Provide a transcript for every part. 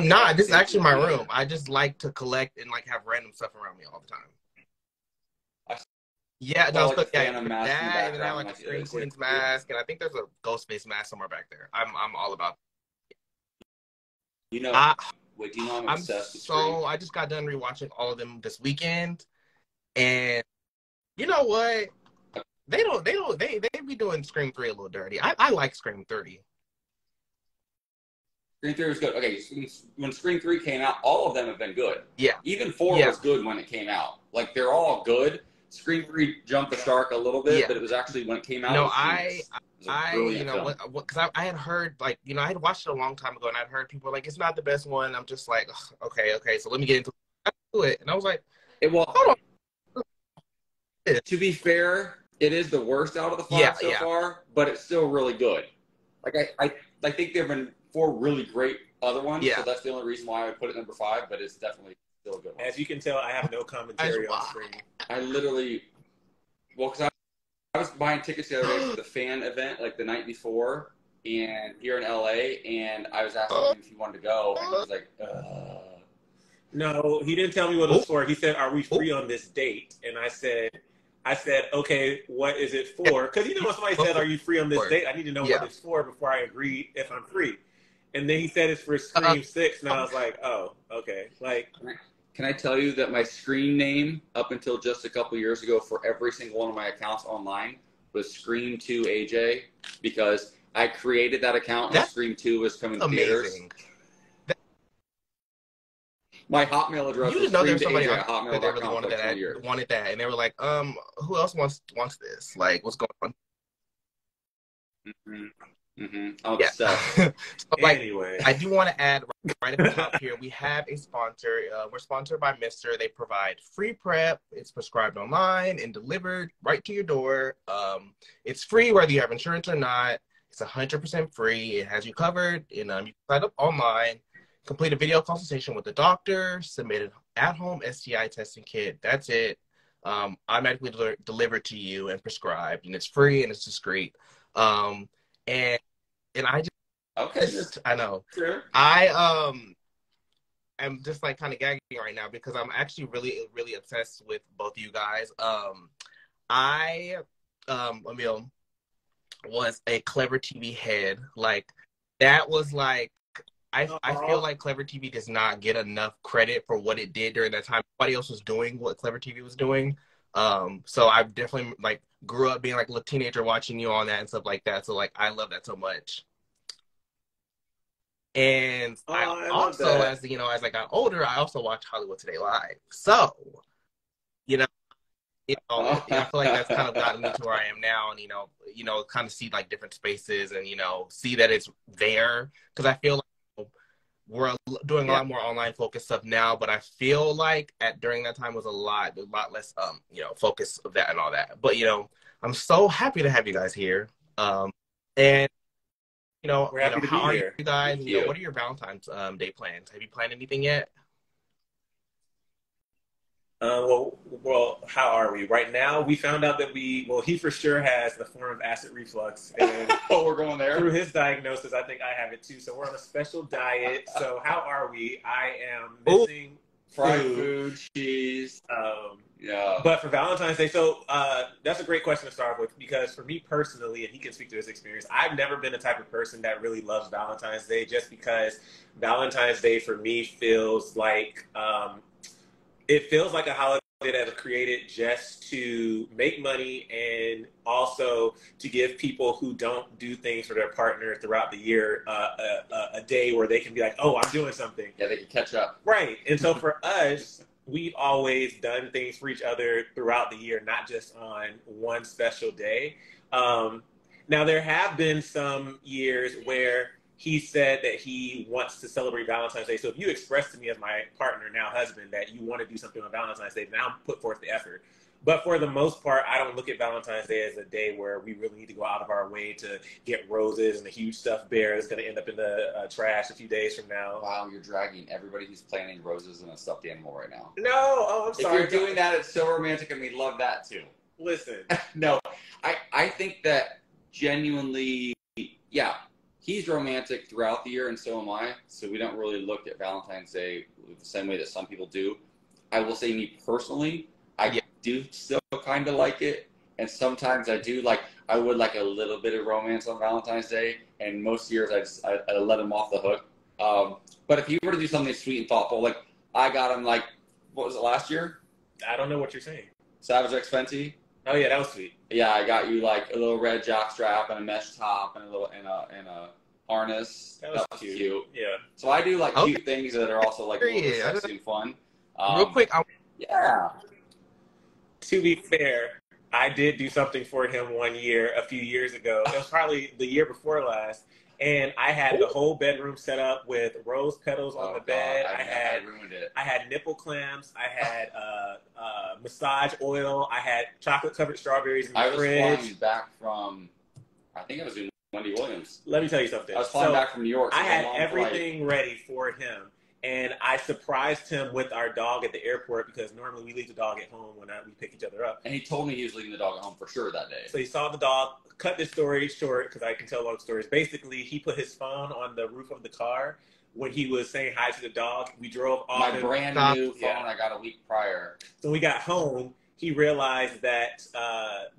I'm not. This is actually my room. I just like to collect and like have random stuff around me all the time. Yeah, no, like so, yeah, Phantom mask in the that, and then I background, like a Scream Queen's mask, and I think there's a Ghostface mask somewhere back there. I'm all about. You know, wait, do you know I'm obsessed with Scream? I just got done rewatching all of them this weekend, and you know what? They be doing Scream 3 a little dirty. I like Scream 3. Scream 3 was good. Okay, when Scream 3 came out, all of them have been good. Yeah. Even 4 was good when it came out. Like, they're all good. Scream 3 jumped the shark a little bit, but it was actually, when it came out, no, it was you know, because I had heard, like, you know, I had watched it a long time ago, and I'd heard people like, it's not the best one. I'm just like, okay, so let me get into it. And I was like, hold on. To be fair, it is the worst out of the 5 so far, but it's still really good. Like, I think there have been 4 really great other ones, so that's the only reason why I would put it number 5, but it's definitely still a good one. As you can tell, I have no commentary on Scream. I literally, because I was buying tickets the other day for the fan event, like the night before, and here in LA, and I was asking him if he wanted to go, and he was like, No, he didn't tell me what it was for. He said, "Are we free on this date?" And I said, "Okay, what is it for?" Because you know, when somebody said, "Are you free on this date?" I need to know what it's for before I agree if I'm free. And then he said it's for Scream 6, and I was like, "Oh, okay." Like, can I tell you that my screen name up until just a couple years ago for every single one of my accounts online was Scream 2 AJ, because I created that account and Scream 2 was coming to theaters. My Hotmail address was scream2aj@hotmail.com for 2 years. Wanted that, and they were like, who else wants this? Like, what's going on? I'm obsessed. So, like, anyway, I do want to add right at the top here, we have a sponsor. We're sponsored by MISTR. They provide free prep. It's prescribed online and delivered right to your door. It's free whether you have insurance or not. It's 100% free. It has you covered. And you can sign up online, complete a video consultation with the doctor, submit an at-home STI testing kit. That's it. Automatically delivered to you and prescribed, and it's free and it's discreet. And I just I know. Sure. I am just like kind of gagging right now because I'm actually really obsessed with both of you guys. Emile was a Clever TV head. Like, that was like, I feel like Clever TV does not get enough credit for what it did during that time. Nobody else was doing what Clever TV was doing. So I definitely like grew up being like a teenager watching you on that and stuff like that. So like, I love that so much. And I also, as I got older, I also watched Hollywood Today Live. So, I feel like that's kind of gotten me to where I am now, and kind of see like different spaces and see that it's there, because I feel like we're doing a lot more online focused stuff now, but I feel like during that time was a lot less focus of that and all that. But I'm so happy to have you guys here, and we're happy to be how are here. you guys? What are your Valentine's Day plans? Have you planned anything yet? Well, how are we? Right now, we found out that he for sure has the form of acid reflux. And we're going there. Through his diagnosis, I think I have it too. So we're on a special diet. So how are we? I am missing fried food, cheese. But for Valentine's Day, so that's a great question to start with, because for me personally, and he can speak to his experience, I've never been the type of person that really loves Valentine's Day, just because Valentine's Day for me feels like it feels like a holiday that was created just to make money and also to give people who don't do things for their partner throughout the year a day where they can be like, oh, I'm doing something. Yeah, they can catch up. Right. And so for us, we've always done things for each other throughout the year, not just on one special day. Now, there have been some years where he said that he wants to celebrate Valentine's Day. So if you express to me as my partner, now husband, that you want to do something on Valentine's Day, then I'll put forth the effort. But for the most part, I don't look at Valentine's Day as a day where we really need to go out of our way to get roses and a huge stuffed bear that's going to end up in the trash a few days from now. Wow, you're dragging everybody who's planting roses and a stuffed animal right now. No, I'm sorry. If you're doing that, it's so romantic, and we love that too. Listen. No, I think that genuinely, yeah. he's romantic throughout the year, and so am I. So we don't really look at Valentine's Day the same way that some people do. I will say, me personally, I do still kind of like it. And sometimes I do I would like a little bit of romance on Valentine's Day. And most years I let him off the hook. But if you were to do something sweet and thoughtful, like I got him what was it, last year? I don't know what you're saying. Savage X Fenty. Oh yeah, that was sweet. Yeah, I got you a little red jockstrap and a mesh top and a harness. That was cute. Yeah. So I do cute things that are also a little sexy and fun. Real quick, yeah. To be fair, I did do something for him one year, a few years ago. It was probably the year before last. And I had the whole bedroom set up with rose petals on the bed. I ruined it. I had nipple clamps. I had massage oil. I had chocolate covered strawberries in the fridge. I was flying back from, I think I was doing Wendy Williams. Let me tell you something. I was flying back from New York. So I had everything ready for him. And I surprised him with our dog at the airport because normally we leave the dog at home when we pick each other up. And he told me he was leaving the dog at home for sure that day. So he saw the dog. Cut this story short because I can tell long stories. Basically, he put his phone on the roof of the car when he was saying hi to the dog. We drove off. My brand new phone I got a week prior. So when we got home, he realized that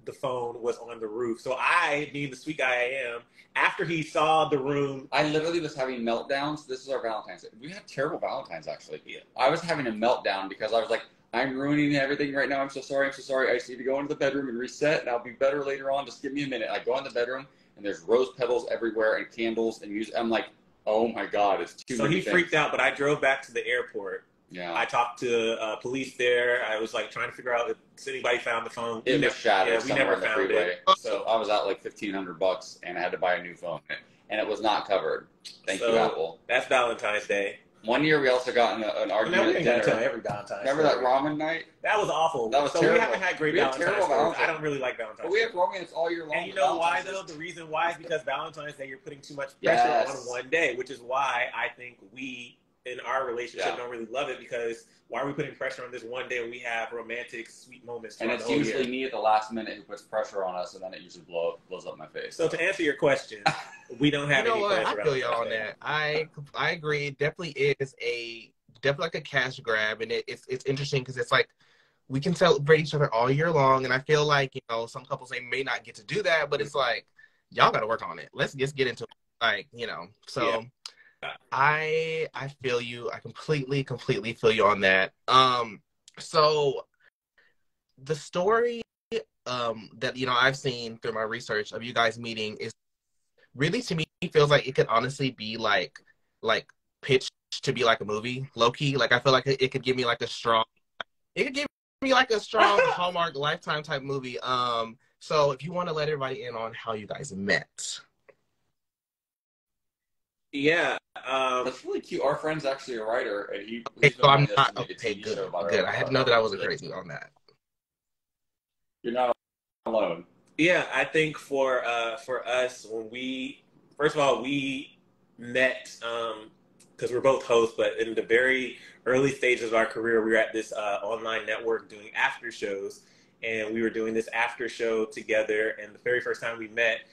the phone was on the roof. So I, being the sweet guy I am, after he saw the room... I literally was having meltdowns. This is our Valentine's Day. We had terrible Valentines, actually. Yeah. I was having a meltdown because I was like, I'm ruining everything right now. I'm so sorry. I just need to go into the bedroom and reset, and I'll be better later on. Just give me a minute. I go in the bedroom, and there's rose petals everywhere and candles and music. I'm like, oh, my God, it's too many things. So he freaked out, but I drove back to the airport. Yeah. I talked to police there. I was trying to figure out if anybody found the phone. It was shattered somewhere in the freeway. It. So I was out $1,500, and I had to buy a new phone, and it was not covered. Thank you, Apple. That's Valentine's Day. One year we also got in an argument at dinner. Every Valentine's. Remember that ramen night? That was awful. That was terrible. We haven't had great Valentine's. I don't really like Valentine's. But we have romance all year long. And you know why, though? The reason why is because Valentine's Day, you're putting too much pressure on one day, which is why I think we, in our relationship, don't really love it, because why are we putting pressure on this one day when we have romantic, sweet moments? And it's usually me at the last minute who puts pressure on us, and then it usually blows up my face. So to answer your question, we don't have any pressure. I feel y'all on that. I agree. It definitely is definitely like a cash grab, and it's interesting because it's like we can celebrate each other all year long, and I feel like some couples, they may not get to do that, but it's like y'all got to work on it. Let's just get into it, so. Yeah. I feel you. I completely feel you on that. So the story that I've seen through my research of you guys meeting is really, to me, feels like it could honestly be like pitched to be like a movie, low-key. Like I feel like it could give me like a strong Hallmark Lifetime type movie. So if you want to let everybody in on how you guys met. Yeah, that's really cute. Our friend's actually a writer, and he's so I'm not okay. Good. I had to know that I wasn't crazy on that. You're not alone. Yeah, I think for us, when we met because we're both hosts, but in the very early stages of our career, we were at this online network doing after shows, and we were doing this after show together. And the very first time we met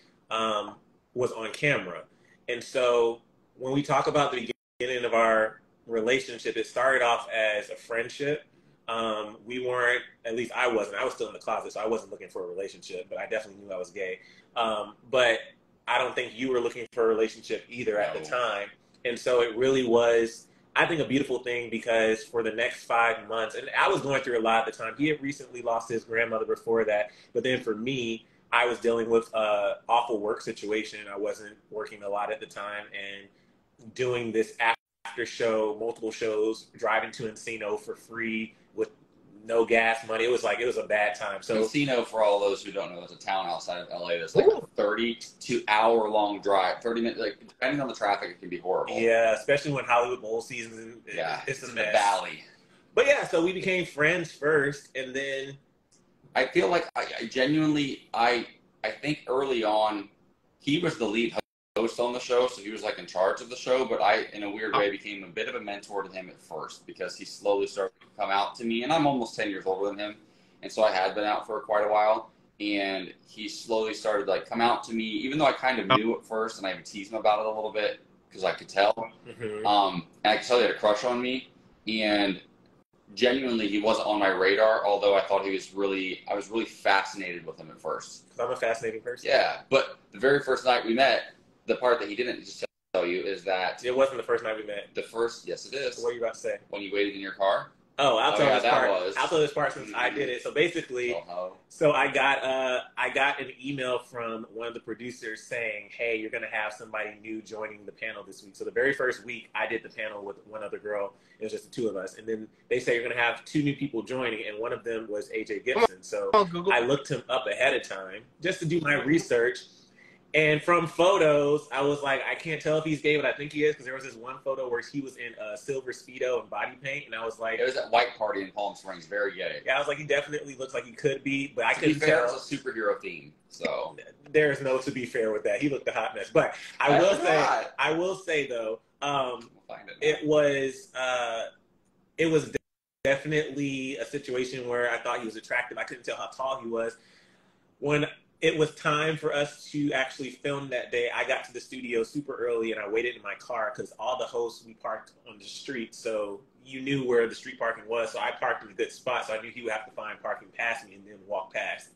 was on camera, and so. When we talk about the beginning of our relationship, it started off as a friendship. We weren't, at least I wasn't. I was still in the closet, so I wasn't looking for a relationship, but I definitely knew I was gay. But I don't think you were looking for a relationship either at the time. And so it really was, I think, a beautiful thing, because for the next 5 months, and I was going through a lot at the time. He had recently lost his grandmother before that. But then for me, I was dealing with an awful work situation. I wasn't working a lot at the time, and doing this after show, multiple shows, driving to Encino for free with no gas money. It was a bad time. So Encino, for all those who don't know, is a town outside of LA that's like a 32-hour-long drive. 30 minutes, depending on the traffic, it can be horrible. Yeah, especially when Hollywood Bowl season. It's a mess. The valley. But yeah, so we became friends first, and then I feel like I genuinely, I think early on, he was the lead host on the show, so he was in charge of the show, but I, in a weird way, became a bit of a mentor to him at first, because he slowly started to come out to me, and I'm almost 10 years older than him, and so I had been out for quite a while, and he slowly started like come out to me, even though I kind of knew at first, and I would tease him about it a little bit because I could tell. And I could tell he had a crush on me, and genuinely he wasn't on my radar. Although I thought I was really fascinated with him at first. Because I'm a fascinating person. Yeah, but the very first night we met, the part that he didn't just tell you is that it wasn't the first night we met. Yes, it is. What are you about to say? When you waited in your car. Oh, I'll tell this part since I did it. So basically, so I got an email from one of the producers saying, "Hey, you're going to have somebody new joining the panel this week." So the very first week, I did the panel with one other girl. It was just the two of us, and then they say you're going to have 2 new people joining, and one of them was AJ Gibson. So I looked him up ahead of time just to do my research. And from photos, I was like, I can't tell if he's gay, but I think he is, because there was this one photo where he was in a silver Speedo and body paint, and I was like... It was that white party in Palm Springs, very gay. Yeah, I was like, he definitely looks like he could be, but I couldn't tell. It was a superhero theme, so... There's no to be fair with that. He looked a hot mess. But I will say though, it was definitely a situation where I thought he was attractive. I couldn't tell how tall he was. When it was time for us to actually film that day, I got to the studio super early and I waited in my car because all the hosts, we parked on the street. So you knew where the street parking was. So I parked in a good spot. So I knew he would have to find parking past me and then walk past.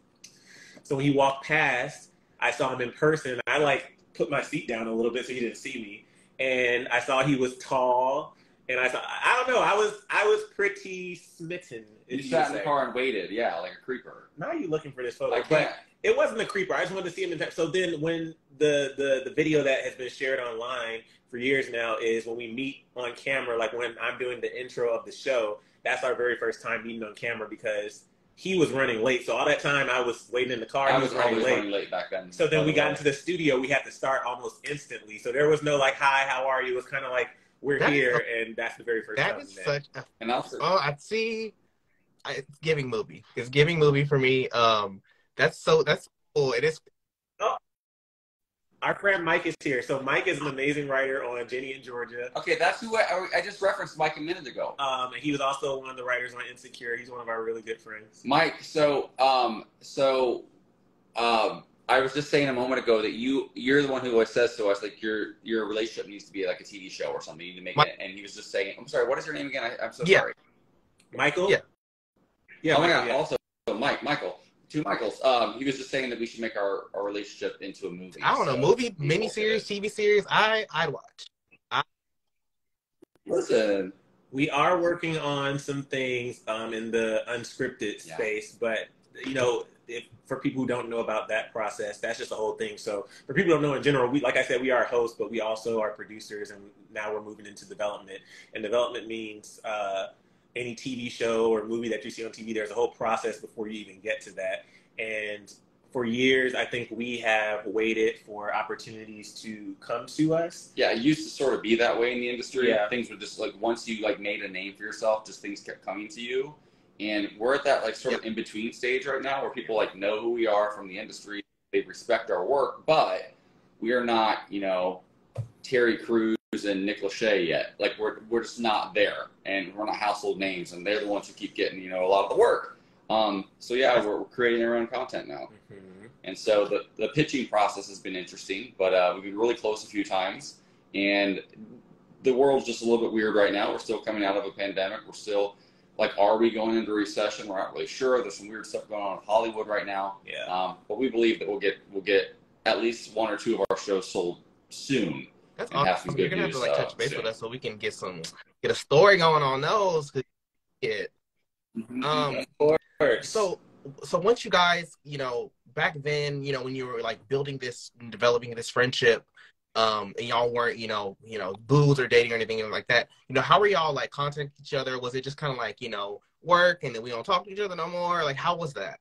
So when he walked past, I saw him in person. I like put my seat down a little bit so he didn't see me. And I saw he was tall. And I don't know, I was pretty smitten. You sat in the car and waited, yeah, like a creeper. Now you're looking for this photo. But it wasn't a creeper. I just wanted to see him in time. So then when the video that has been shared online for years now is when we meet on camera, like when I'm doing the intro of the show, that's our very first time meeting on camera because he was running late. So all that time I was waiting in the car. I was running late back then. So then we got into the studio. We had to start almost instantly. So there was no like, hi, how are you? It was kind of like, we're here, and that's the very first time. That is such a... And also, I see... It's giving movie. It's giving movie for me. That's cool. It is. Oh, our friend Mike is here. So Mike is an amazing writer on Jenny in Georgia. Okay, that's who I just referenced Mike a minute ago. And he was also one of the writers on Insecure. He's one of our really good friends. Mike, I was just saying a moment ago that you're the one who always says to us like your relationship needs to be like a TV show or something. You need to make it. And he was just saying, I'm sorry, what is your name again? I'm so sorry. Michael. Yeah. Yeah. Oh my God. Yeah. Also, Michael. 2 Michaels. He was just saying that we should make our relationship into a movie. I don't know, movie, miniseries, TV series. I'd watch. Listen, we are working on some things in the unscripted space, but you know, for people who don't know about that process, that's just the whole thing. So for people who don't know in general, like I said, we are hosts, but we also are producers, and now we're moving into development. And development means any TV show or movie that you see on TV, there's a whole process before you even get to that. And for years, I think we have waited for opportunities to come to us. Yeah, it used to sort of be that way in the industry. Yeah. Things were just like, once you like made a name for yourself, just things kept coming to you. And we're at that like sort of in-between stage right now where people like know who we are from the industry. They respect our work, but we are not, you know, Terry Crews and Nick Lachey yet. Like we're just not there, and we're not household names, and they're the ones who keep getting, you know, a lot of the work. So yeah, we're creating our own content now. Mm-hmm. And so the pitching process has been interesting, but we've been really close a few times, and the world's just a little bit weird right now. We're still coming out of a pandemic. We're still like, are we going into a recession? We're not really sure. There's some weird stuff going on in Hollywood right now. Yeah. But we believe that we'll get at least 1 or 2 of our shows sold soon. That's awesome. You're gonna have to like touch base with us so we can get a story going on those. Of course. So once you guys, you know, back then, you know, when you were like building this and developing this friendship, and y'all weren't, you know, booze or dating or anything like that, you know, how were y'all like contacting each other? Was it just kind of like, you know, work and then we don't talk to each other no more? Like, how was that?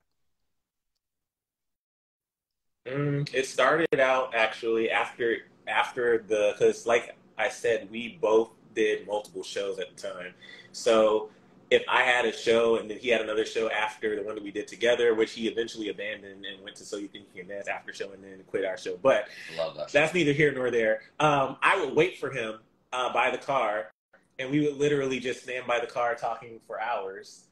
It started out actually after because like I said, we both did multiple shows at the time. So if I had a show and then he had another show after the one that we did together, which he eventually abandoned and went to So You Think You Can Dance after show and then quit our show. But that's neither here nor there. I would wait for him by the car, and we would literally just stand by the car talking for hours.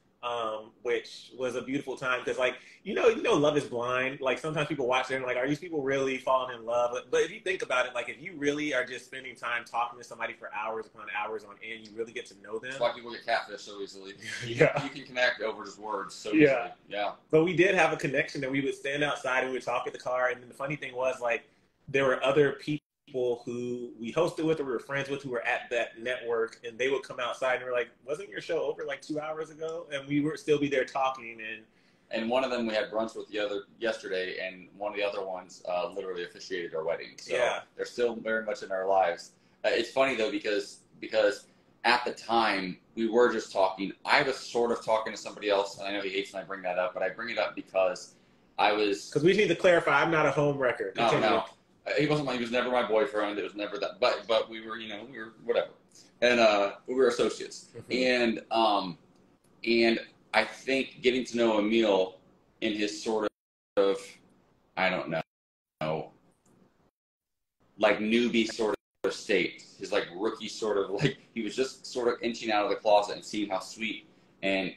which was a beautiful time because, like, you know, Love is Blind. Like, sometimes people watch it and like, are these people really falling in love? But if you think about it, like, if you really are just spending time talking to somebody for hours upon hours on end, you really get to know them. That's why people get catfish so easily. Yeah. You can connect over just words so easily. Yeah. But we did have a connection that we would stand outside and we would talk at the car. And then the funny thing was, like, there were other people who we hosted with or we were friends with who were at that network, and they would come outside and we're like, wasn't your show over like 2 hours ago? And we would still be there talking. And one of them we had brunch with yesterday, and one of the other ones literally officiated our wedding. So they're still very much in our lives. It's funny though, because at the time we were just talking. I was sort of talking to somebody else, and I know he hates when I bring that up, but I bring it up because we need to clarify, I'm not a home wrecker. No. He was never my boyfriend. It was never that. But we were, we were whatever, and we were associates. Mm-hmm. And I think getting to know Emile in his sort of, I don't know, like newbie sort of state, his like rookie sort of, like he was just sort of inching out of the closet and seeing how sweet and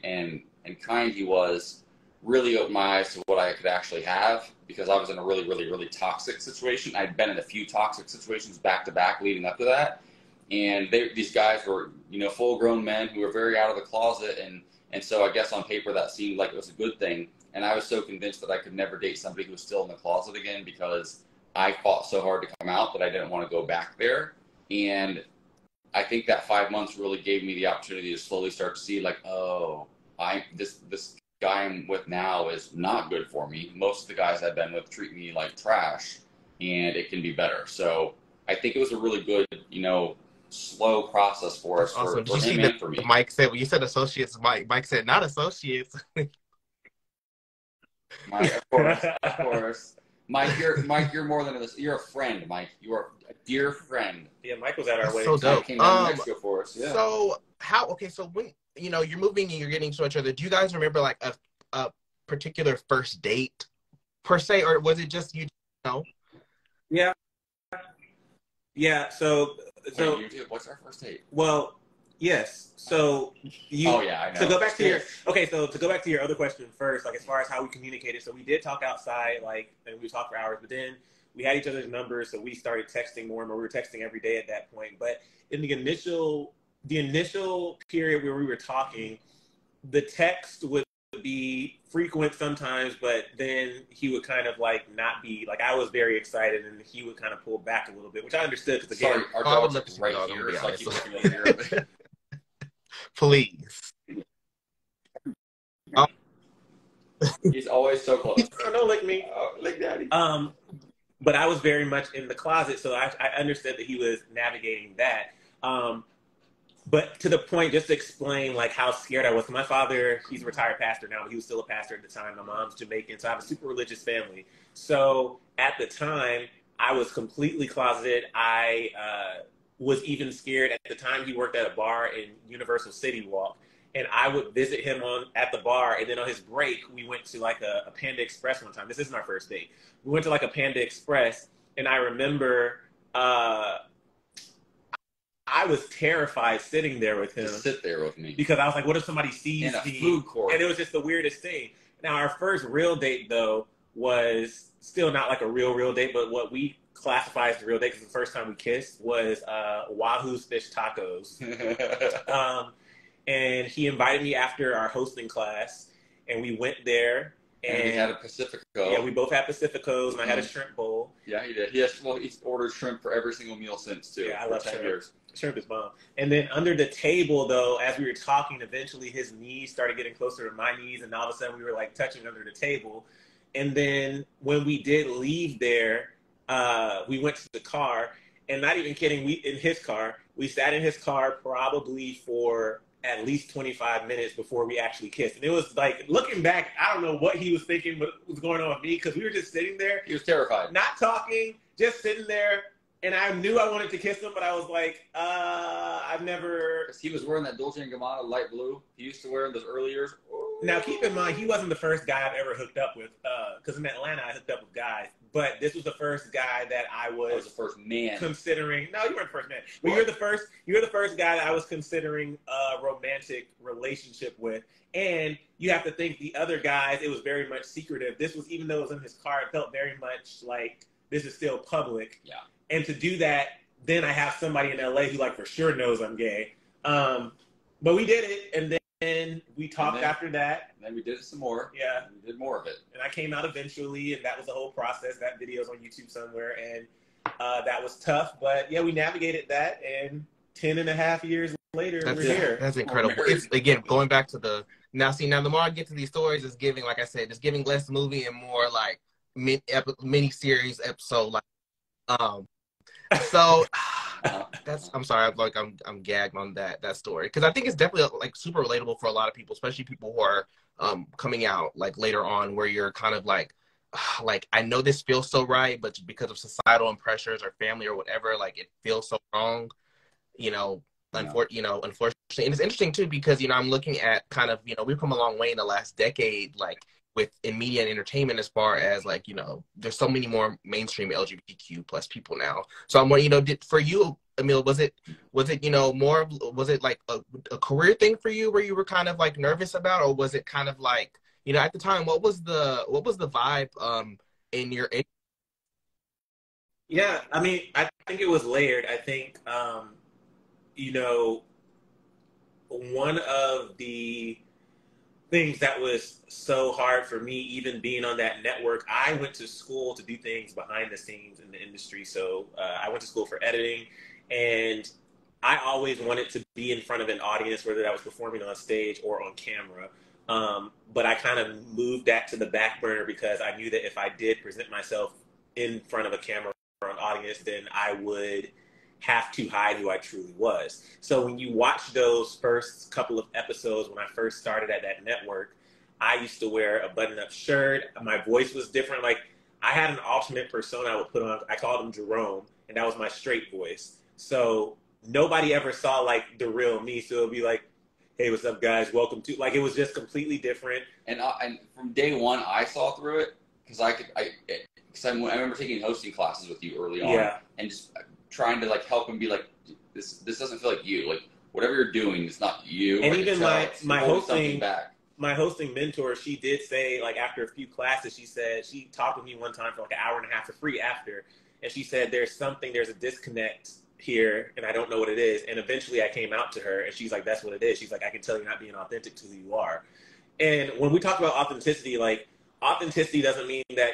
kind he was, really opened my eyes to what I could actually have, because I was in a really, really, really toxic situation. I'd been in a few toxic situations back to back leading up to that. And these guys were, full grown men who were very out of the closet. And so I guess on paper that seemed like it was a good thing. And I was so convinced that I could never date somebody who was still in the closet again, because I fought so hard to come out that I didn't want to go back there. And I think that 5 months really gave me the opportunity to slowly start to see, like, oh, this guy I'm with now is not good for me. Most of the guys I've been with treat me like trash, and it can be better. So I think it was a really good, slow process for us. Awesome. For him and for me. Mike said, when you said associates, Mike said, not associates. Mike, of course. Mike, you're more than this. You're a friend, Mike. You are a dear friend. Yeah, Mike was at our wedding. So dope. Came down to Mexico for us. Yeah. So when you're moving and you're getting to each other, do you guys remember like a particular first date per se, or was it just you know? Yeah. So what's our first date? Well, yes. So Oh yeah, I know. To go back to your other question first, like as far as how we communicated. So we did talk outside, like, and we talked for hours, but then we had each other's numbers, so we started texting more and more. We were texting every day at that point. But in the initial period where we were talking, the text would be frequent sometimes, but then he would kind of like not be like, I was very excited and he would kind of pull back a little bit, which I understood because again, our dog's right here. It's like he's looking over here. Please. He's always so close. Oh, don't lick me. Oh, lick daddy. But I was very much in the closet, so I understood that he was navigating that. But to the point, just to explain like how scared I was. My father, he's a retired pastor now, but he was still a pastor at the time. My mom's Jamaican, so I have a super religious family. So at the time, I was completely closeted. I was even scared. At the time, he worked at a bar in Universal City Walk, and I would visit him at the bar, and then on his break, we went to like a Panda Express one time. This isn't our first date. We went to like a Panda Express, and I remember I was terrified sitting there with him. Just sit there with me. Because I was like, what if somebody sees me? In a food court. And it was just the weirdest thing. Now, our first real date, though, was still not like a real date, but what we classify as the real date, because the first time we kissed, was Wahoo's Fish Tacos. And he invited me after our hosting class, and we went there. And we had a Pacifico. Yeah, we both had Pacificos, and I had a shrimp bowl. Yeah, he did. He's ordered shrimp for every single meal since, too. Yeah, I love shrimp. Years. Shrimp is bomb. And then under the table, though, as we were talking, eventually his knees started getting closer to my knees, and all of a sudden we were like touching under the table. And then when we did leave there, we went to the car, and not even kidding, we sat in his car probably for at least 25 minutes before we actually kissed. And it was like, looking back, I don't know what he was thinking, what was going on with me, because we were just sitting there. He was terrified. Not talking, just sitting there. And I knew I wanted to kiss him, but I was like, I've never... He was wearing that Dolce & Gabbana light blue. He used to wear in those early years. Now, keep in mind, he wasn't the first guy I've ever hooked up with, because in Atlanta, I hooked up with guys. but this was the first guy that I was the first man considering. No, you weren't the first man, but you're the first guy that I was considering a romantic relationship with. And you have to think the other guys, it was very much secretive. This was, even though it was in his car, it felt very much like this is still public. Yeah. And to do that, then I have somebody in LA who like for sure knows I'm gay. But we did it, and then we talked after that. And then we did it some more. Yeah. And we did more of it. And I came out eventually, and that was the whole process. That video's on YouTube somewhere, and that was tough. But yeah, we navigated that, and 10.5 years later, we're here. That's incredible. It's, again, going back to the, now the more I get to these stories, it's giving, like I said, it's giving less movie and more like mini-series episode, like, so that's, I'm sorry, I'm gagged on that story, because I think it's definitely like super relatable for a lot of people, especially people who are coming out like later on, where you're kind of like I know this feels so right, but because of societal and pressures or family or whatever, like it feels so wrong, unfortunately. And it's interesting too, because I'm looking at kind of, we've come a long way in the last decade, like in media and entertainment, as far as like, there's so many more mainstream LGBTQ plus people now. So I'm wondering, for you, Emile, was it was it like a career thing for you, where you were kind of like nervous about, or was it kind of like, at the time, what was the vibe in your? Yeah, I mean, I think it was layered. I think, one of the things that was so hard for me, even being on that network, I went to school to do things behind the scenes in the industry. So I went to school for editing, and I always wanted to be in front of an audience, whether that was performing on stage or on camera. But I kind of moved that to the back burner, because I knew that if I did present myself in front of a camera or an audience, then I would have to hide who I truly was. So when you watch those first couple of episodes, when I first started at that network, I used to wear a button-up shirt. My voice was different. Like, I had an alternate persona I would put on. I called him Jerome, and that was my straight voice. So nobody ever saw like the real me. So it would be like, hey, what's up, guys? Welcome to, like, it was just completely different. And from day one, I saw through it, because I remember taking hosting classes with you early on, and just trying to like help him be like, this doesn't feel like you. Like, whatever you're doing, it's not you. And even my hosting mentor, she did say, like, after a few classes, she said, she talked with me one time for like an hour and a half for free after, and she said, there's a disconnect here, and I don't know what it is. And eventually I came out to her, and she's like, that's what it is. She's like, I can tell you're not being authentic to who you are. And when we talk about authenticity, like, authenticity doesn't mean that,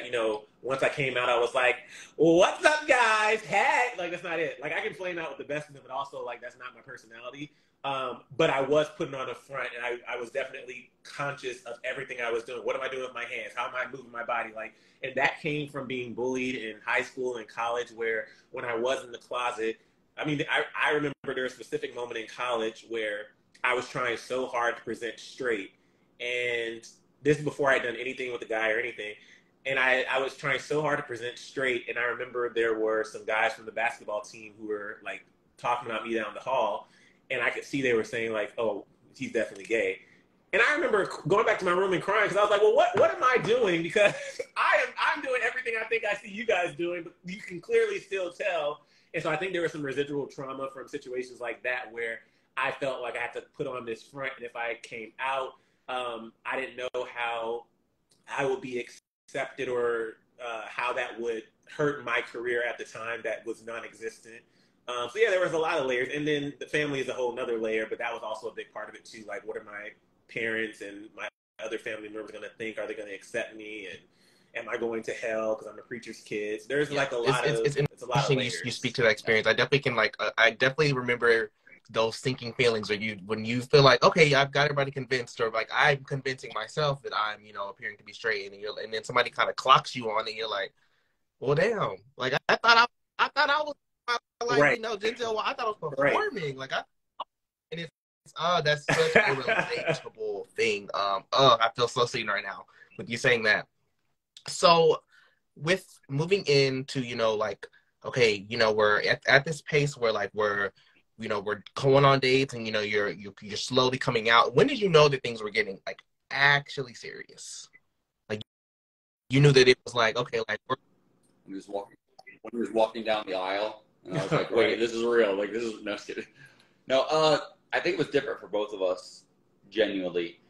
once I came out, I was like, well, what's up, guys? Hey, like, that's not it. Like, I can flame out with the best of them, but also, like, that's not my personality. But I was putting on a front, and I was definitely conscious of everything I was doing. What am I doing with my hands? How am I moving my body? Like, and that came from being bullied in high school and college, where when I was in the closet, I mean, I remember there was a specific moment in college where I was trying so hard to present straight, and this is before I had done anything with a guy or anything. And I was trying so hard to present straight. And I remember there were some guys from the basketball team who were like talking about me down the hall. And I could see they were saying like, oh, he's definitely gay. And I remember going back to my room and crying, because I was like, well, what am I doing? Because I'm doing everything I think I see you guys doing, but you can clearly still tell. And so I think there was some residual trauma from situations like that, where I felt like I had to put on this front. And if I came out, I didn't know how I would be accepted, or how that would hurt my career at the time that was non-existent. So yeah, there was a lot of layers. And then the family is a whole nother layer, but that was also a big part of it too. Like, what are my parents and my other family members going to think? Are they going to accept me? And am I going to hell because I'm a preacher's kid? So there's like a lot of layers. You speak to that experience. I definitely can I definitely remember those sinking feelings, or when you feel like, okay, I've got everybody convinced, or like I'm convincing myself that I'm, appearing to be straight, and then somebody kind of clocks you on, and you're like, well, damn, like I thought I was like, right. Denzel, I thought I was performing, right. And it's that's such a relatable thing. I feel so seen right now with you saying that. So with moving into, okay, we're at this pace where like we're going on dates, and you're slowly coming out. When did you know that things were getting like actually serious? Like, you knew that it was like, okay, like when he was walking down the aisle, and I was like, wait, this is real. Like, this is no kidding. No, I think it was different for both of us, genuinely.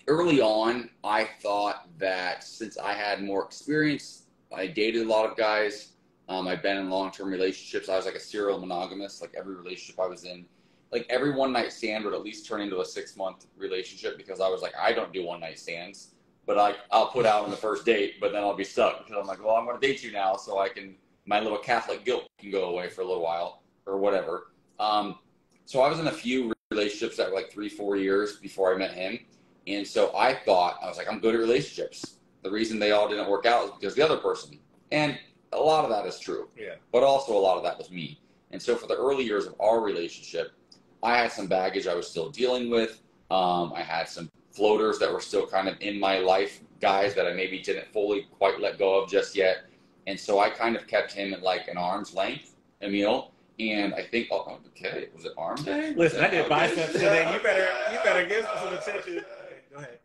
Early on, I thought that since I had more experience, I dated a lot of guys. I've been in long-term relationships. I was like a serial monogamist. Like every relationship I was in, like every one-night stand would at least turn into a 6-month relationship because I was like, I don't do one-night stands, but I'll put out on the first date, but then I'll be stuck because I'm like, well, I'm going to date you now, so my little Catholic guilt can go away for a little while or whatever. So I was in a few relationships that were like 3-4 years before I met him. And so I was like, I'm good at relationships. The reason they all didn't work out is because the other person. And a lot of that is true. Yeah. But also a lot of that was me. And so for the early years of our relationship, I had some baggage I was still dealing with. I had some floaters that were still kind of in my life, guys that I maybe didn't fully quite let go of just yet. And so I kind of kept him at like an arm's length, Emile. And I think, okay, was it arm day? Listen, I did biceps today. You better give some attention. Go ahead.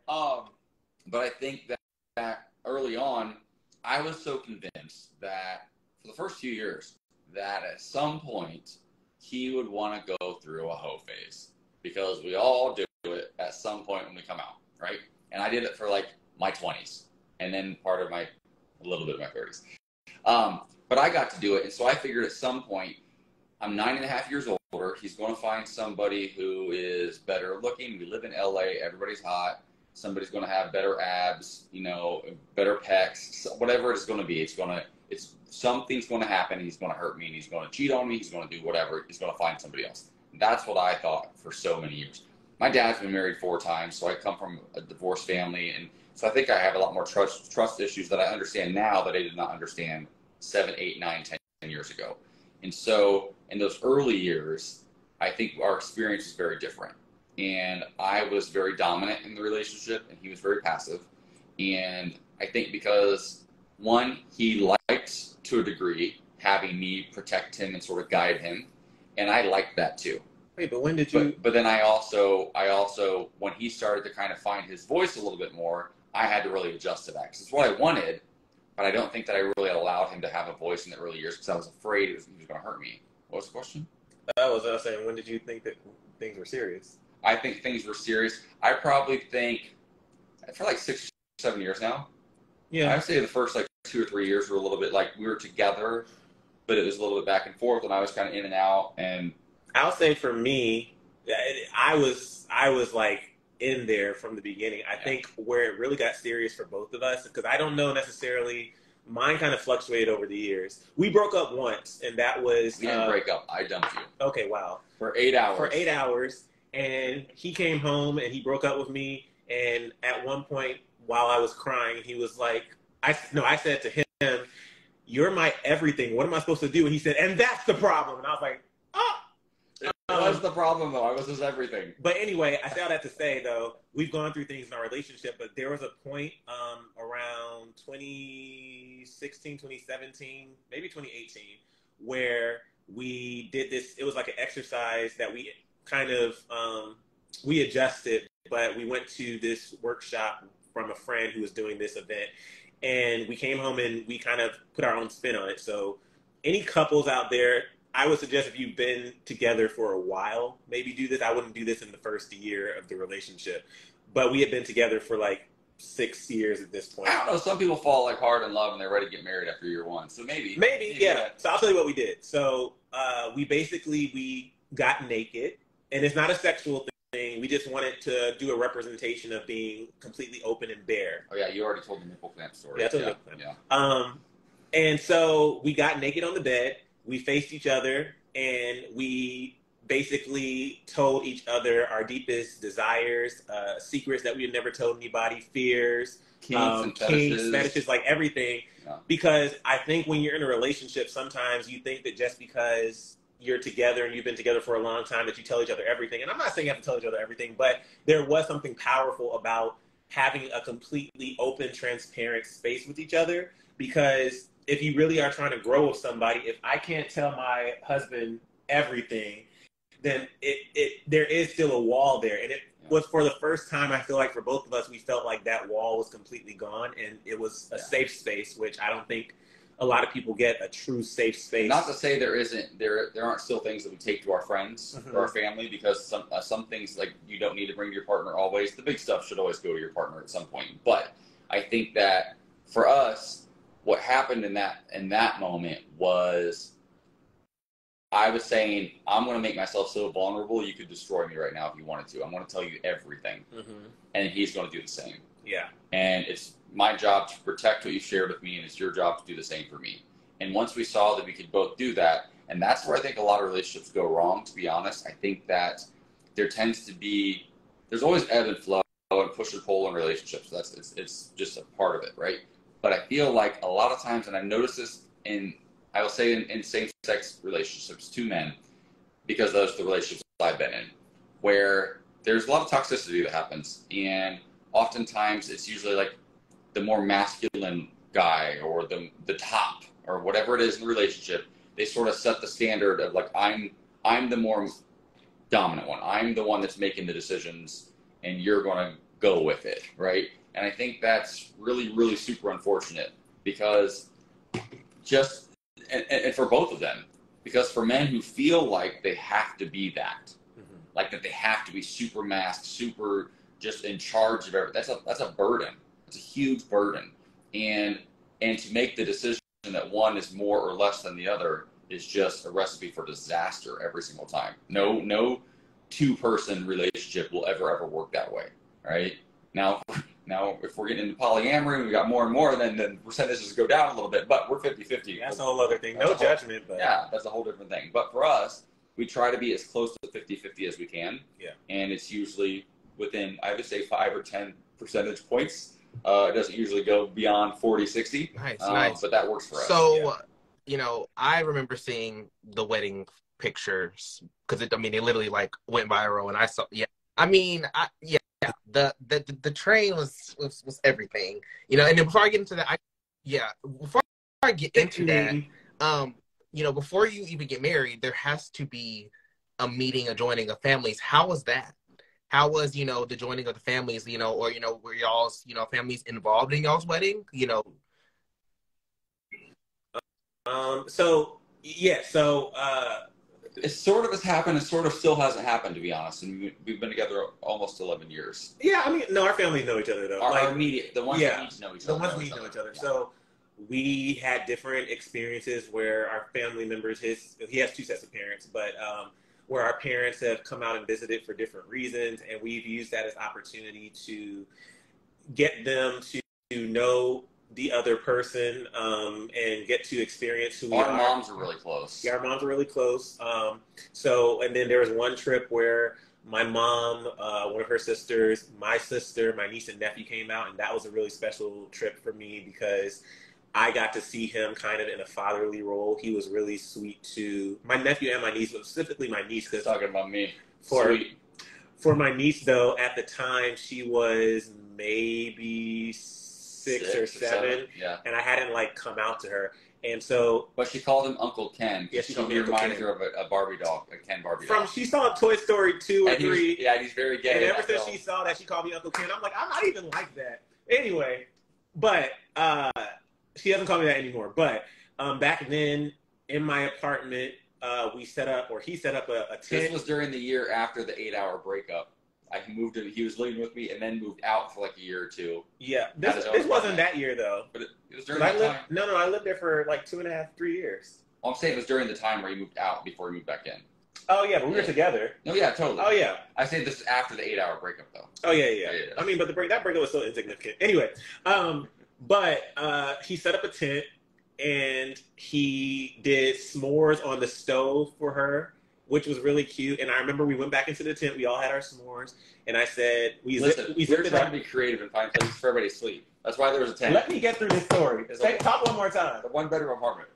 But I think that early on, I was so convinced that for the first few years, that at some point he would want to go through a hoe phase because we all do it at some point when we come out, right? And I did it for like my 20s and then a little bit of my 30s. But I got to do it. And so I figured at some point, I'm 9.5 years older. He's going to find somebody who is better looking. We live in LA. Everybody's hot. Somebody's going to have better abs, better pecs, whatever it's going to be. Something's going to happen. He's going to hurt me and he's going to cheat on me. He's going to do whatever. He's going to find somebody else. That's what I thought for so many years. My dad's been married 4 times, so I come from a divorced family. And so I think I have a lot more trust issues that I understand now that I did not understand 7, 8, 9, 10 years ago. And so in those early years, I think our experience was very different. And I was very dominant in the relationship, and he was very passive. And I think because, one, he liked, to a degree, having me protect him and sort of guide him. And I liked that too. Wait, but when did you... But then I also, when he started to kind of find his voice a little bit more, I had to really adjust to that. Because it's what I wanted, but I don't think that I really allowed him to have a voice in the early years because I was afraid he was going to hurt me. What was the question? I was saying, when did you think that things were serious? I think things were serious. I probably think for like 6 or 7 years now. Yeah. I'd say the first like 2 or 3 years were a little bit like we were together, but it was a little bit back and forth, and I was kind of in and out. And I'll say for me, I was like in there from the beginning. I think where it really got serious for both of us, because I don't know necessarily. Mine kind of fluctuated over the years. We broke up once, and that was... We didn't break up. I dumped you. Okay, wow. For 8 hours. For 8 hours. And he came home, and he broke up with me. And at one point, while I was crying, he was like... I said to him, "You're my everything. What am I supposed to do?" And he said, "And that's the problem." And I was like, "Oh!" That's the problem, though. I was his everything. But anyway, I say all that to say, though, we've gone through things in our relationship, but there was a point around 2016, 2017, maybe 2018, where we did this. It was like an exercise that we kind of, we adjusted, but we went to this workshop from a friend who was doing this event. And we came home and we kind of put our own spin on it. So any couples out there, I would suggest if you've been together for a while, maybe do this. I wouldn't do this in the first year of the relationship. But we had been together for like 6 years at this point. I don't know. Some people fall like hard in love and they're ready to get married after year 1. So maybe. Yeah. So I'll tell you what we did. So we got naked. And it's not a sexual thing. We just wanted to do a representation of being completely open and bare. Oh, yeah. You already told the nipple clamp story. Yeah, I told the nipple clamp. Yeah. And so we got naked on the bed. We faced each other, and we basically told each other our deepest desires, secrets that we had never told anybody, fears, kinks, fetishes, like everything. Yeah. Because I think when you're in a relationship, sometimes you think that just because you're together and you've been together for a long time that you tell each other everything. And I'm not saying you have to tell each other everything, but there was something powerful about having a completely open, transparent space with each other. Because if you really are trying to grow with somebody, if I can't tell my husband everything, then there is still a wall there. And it was for the first time, I feel like for both of us, we felt like that wall was completely gone, and it was a safe space, which I don't think a lot of people get a true safe space. Not to say there aren't still things that we take to our friends or our family, because some things, like, you don't need to bring to your partner always. The big stuff should always go to your partner at some point. But I think that for us, what happened in that moment was, I was saying, I'm going to make myself so vulnerable, you could destroy me right now if you wanted to. I'm going to tell you everything. And he's going to do the same. Yeah. And it's my job to protect what you shared with me, and it's your job to do the same for me. And once we saw that we could both do that, and that's where I think a lot of relationships go wrong, to be honest. I think that there's always ebb and flow and push and pull in relationships. It's just a part of it, right? But I feel like a lot of times, and I noticed this I will say in same-sex relationships, two men, because those are the relationships I've been in, where there's a lot of toxicity that happens. And oftentimes it's usually like the more masculine guy or the top or whatever it is in the relationship. They sort of set the standard of, like, I'm the more dominant one. I'm the one that's making the decisions, and you're going to go with it, right? And I think that's really, really super unfortunate, because and for both of them, because for men who feel like they have to be that, like that they have to be super masked, super just in charge of everything, that's a burden. It's a huge burden. And to make the decision that one is more or less than the other is just a recipe for disaster every single time. No two-person relationship will ever work that way, right? Now, if we're getting into polyamory and we got more and more, then the percentages go down a little bit, but we're 50-50. That's a whole other thing. No judgment, but yeah, that's a whole different thing. But for us, we try to be as close to 50-50 as we can. Yeah. And it's usually within, I would say, 5 or 10 percentage points. It doesn't usually go beyond 40-60. Nice. But that works for us. So, I remember seeing the wedding pictures, because it literally like went viral, and I saw, the train was everything, and then before I get into that, before you even get married, there has to be a meeting, a joining of families. How was that? How was, the joining of the families, or, were y'all's, families involved in y'all's wedding, It sort of has happened. It sort of still hasn't happened, to be honest. And we've been together almost 11 years. Yeah, our families know each other, though. Our immediate, the ones that need to know each other. The ones we know each other. Yeah. So we had different experiences where our family members, he has two sets of parents, but where our parents have come out and visited for different reasons, and we've used that as opportunity to get them to know the other person, and get to experience who we are. Our moms are really close. Yeah, our moms are really close. And then there was one trip where my mom, one of her sisters, my sister, my niece and nephew came out, and that was a really special trip for me because I got to see him kind of in a fatherly role. He was really sweet to my nephew and my niece, but specifically my niece. Cause talking about me. For my niece, though, at the time, she was maybe six or seven, yeah. And I hadn't come out to her, and so. But she called him Uncle Ken. Yeah, she reminded her of a Barbie doll, a Ken Barbie doll. She saw Toy Story 2 or 3. He's very gay. And ever since she saw that, she called me Uncle Ken. I'm like, I'm not even like that. Anyway, but she doesn't call me that anymore. But back then, in my apartment, he set up a tent. This was during the year after the 8-hour breakup. He was living with me and then moved out for a year or two. Yeah. This wasn't that year, though. But it was during that time. No, I lived there for 2.5, 3 years. Well, I'm saying it was during the time where he moved out before he moved back in. Oh, yeah, but we were together. No, yeah, totally. Oh, yeah. I say this is after the 8-hour breakup, though. Oh, yeah. But that breakup was so insignificant. Anyway, but he set up a tent, and he did s'mores on the stove for her, which was really cute. And I remember we went back into the tent. We all had our s'mores. And I said, we were trying to be creative and find places for everybody to sleep. That's why there was a tent. Let me get through this story. Talk one more time. The one-bedroom apartment.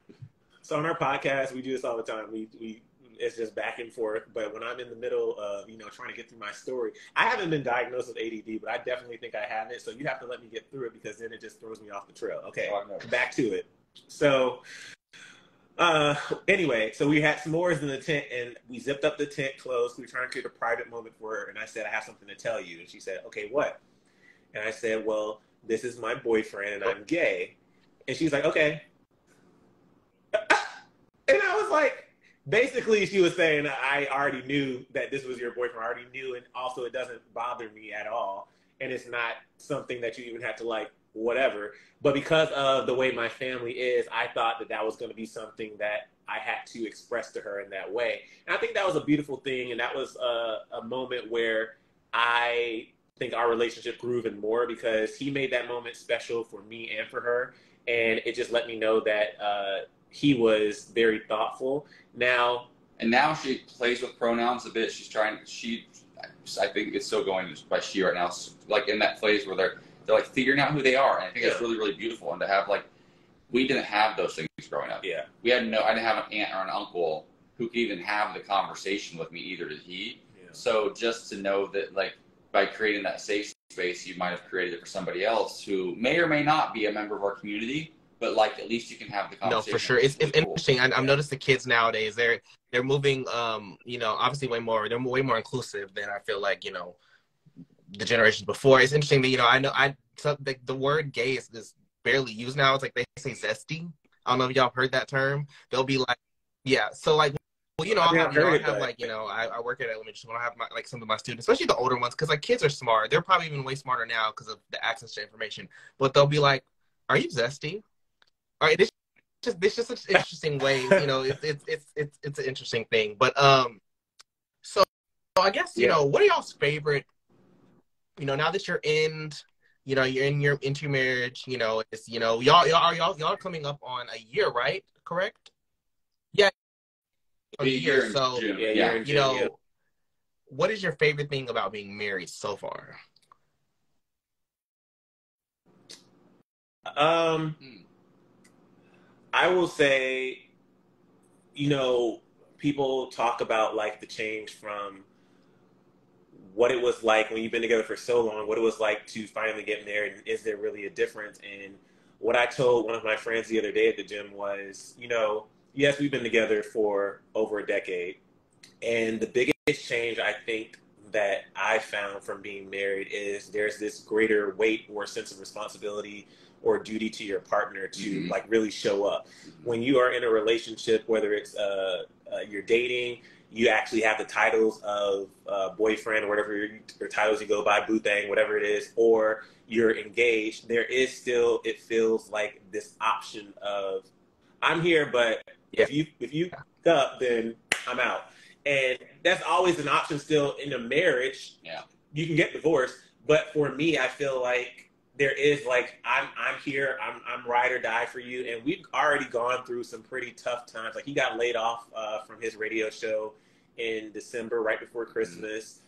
So on our podcast, we do this all the time. It's just back and forth. But when I'm in the middle of, trying to get through my story, I haven't been diagnosed with ADD, but I definitely think I have it. So you have to let me get through it because then it just throws me off the trail. Okay, back to it. So anyway, so we had s'mores in the tent, and we zipped up the tent closed. We were trying to create a private moment for her, and I said, I have something to tell you. And she said, okay, what? And I said, well, this is my boyfriend, and I'm gay. And she's like, okay. was like, basically, she was saying, I already knew that this was your boyfriend. I already knew, and also it doesn't bother me at all. And it's not something that you even have to like, whatever. But because of the way my family is, I thought that that was going to be something that I had to express to her in that way. And I think that was a beautiful thing. And that was a moment where I think our relationship grew even more because he made that moment special for me and for her. And it just let me know that he was very thoughtful. Now she plays with pronouns a bit. I think it's still going by she right now. Like in that phase where they're like figuring out who they are. And I think that's really, really beautiful. And to have like, we didn't have those things growing up. Yeah. I didn't have an aunt or an uncle who could even have the conversation with me, either did he. Yeah. So just to know that like by creating that safe space, you might have created it for somebody else who may or may not be a member of our community, but like at least you can have the conversation. No, for sure. It's interesting. I've noticed the kids nowadays, they're moving, obviously they're way more inclusive than I feel like, the generations before. It's interesting that, the word gay is barely used now. It's like they say zesty. I don't know if y'all heard that term. They'll be like, yeah. So like, well, I work at elementary school. I have some of my students, especially the older ones, because like kids are smart. They're probably even way smarter now because of the access to information. But they'll be like, "Are you zesty?" All right, this just such interesting ways. It's an interesting thing. But so I guess what are y'all's favorite? Now that you're into your marriage. It's y'all coming up on a year, right? Correct? Yeah. A year. So what is your favorite thing about being married so far? I will say, people talk about like the change from what it was like when you've been together for so long, what it was like to finally get married, and is there really a difference? And what I told one of my friends the other day at the gym was, yes, we've been together for over a decade. And the biggest change I think that I found from being married is there's this greater weight or sense of responsibility or duty to your partner to like really show up. When you are in a relationship, whether it's you're dating, you actually have the titles of boyfriend or whatever your titles you go by, boo thing, whatever it is, or you're engaged, there is still, it feels like this option of, I'm here, but if you up, then I'm out. And that's always an option still in a marriage. Yeah. You can get divorced, but for me, I feel like there is like, I'm here, I'm ride or die for you. And we've already gone through some pretty tough times. Like he got laid off from his radio show in December, right before Christmas.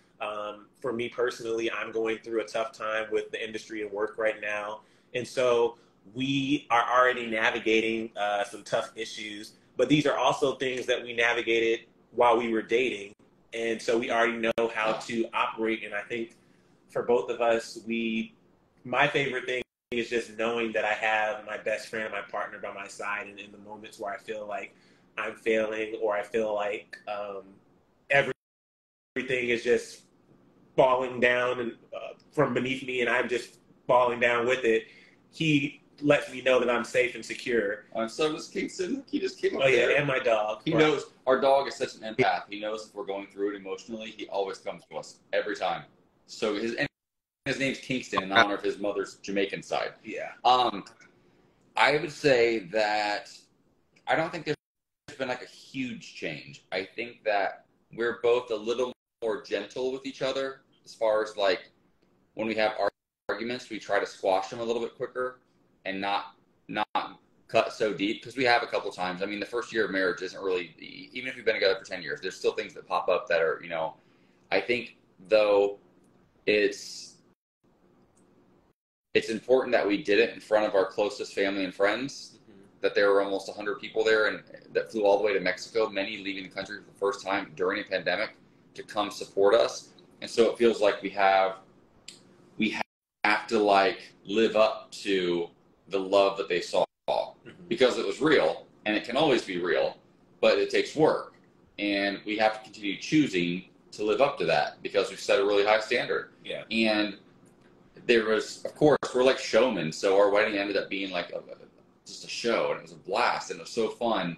For me personally, I'm going through a tough time with the industry and work right now. And so we are already navigating some tough issues, but these are also things that we navigated while we were dating. And so we already know how to operate. And I think for both of us, my favorite thing is just knowing that I have my best friend, my partner by my side. And in the moments where I feel like I'm failing or I feel like everything is just falling down and from beneath me and I'm just falling down with it, he lets me know that I'm safe and secure. So does Kingston. He just came up there. And my dog. He knows. Our dog is such an empath. He knows if we're going through it emotionally, he always comes to us every time. So his name's Kingston in honor of his mother's Jamaican side. Yeah. I would say that I don't think there's been like a huge change. I think that we're both a little more gentle with each other as far as like when we have arguments, we try to squash them a little bit quicker and not cut so deep, because we have a couple times. I mean, the first year of marriage isn't really, even if you've been together for 10 years, there's still things that pop up that are, I think though it's important that we did it in front of our closest family and friends, that there were almost 100 people there and that flew all the way to Mexico, many leaving the country for the first time during a pandemic to come support us. And so it feels like we have to like live up to the love that they saw, because it was real and it can always be real, but it takes work. And we have to continue choosing to live up to that because we've set a really high standard. Yeah. And there was, of course, we're like showmen. So our wedding ended up being like just a show, and it was a blast and it was so fun.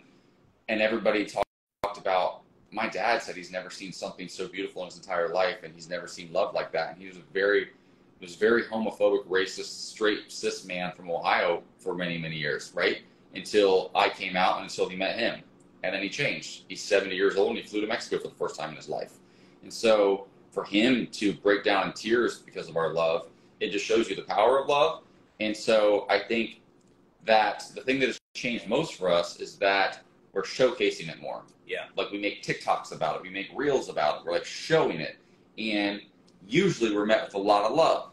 and everybody talked about, my dad said he's never seen something so beautiful in his entire life, and he's never seen love like that. And he was very homophobic, racist, straight cis man from Ohio for many, many years, right? Until I came out and until he met him. And then he changed. He's 70 years old and he flew to Mexico for the first time in his life. And so for him to break down in tears because of our love, it just shows you the power of love. And so I think that the thing that has changed most for us is that we're showcasing it more. Yeah. Like we make TikToks about it. We make reels about it. We're like showing it. And usually we're met with a lot of love.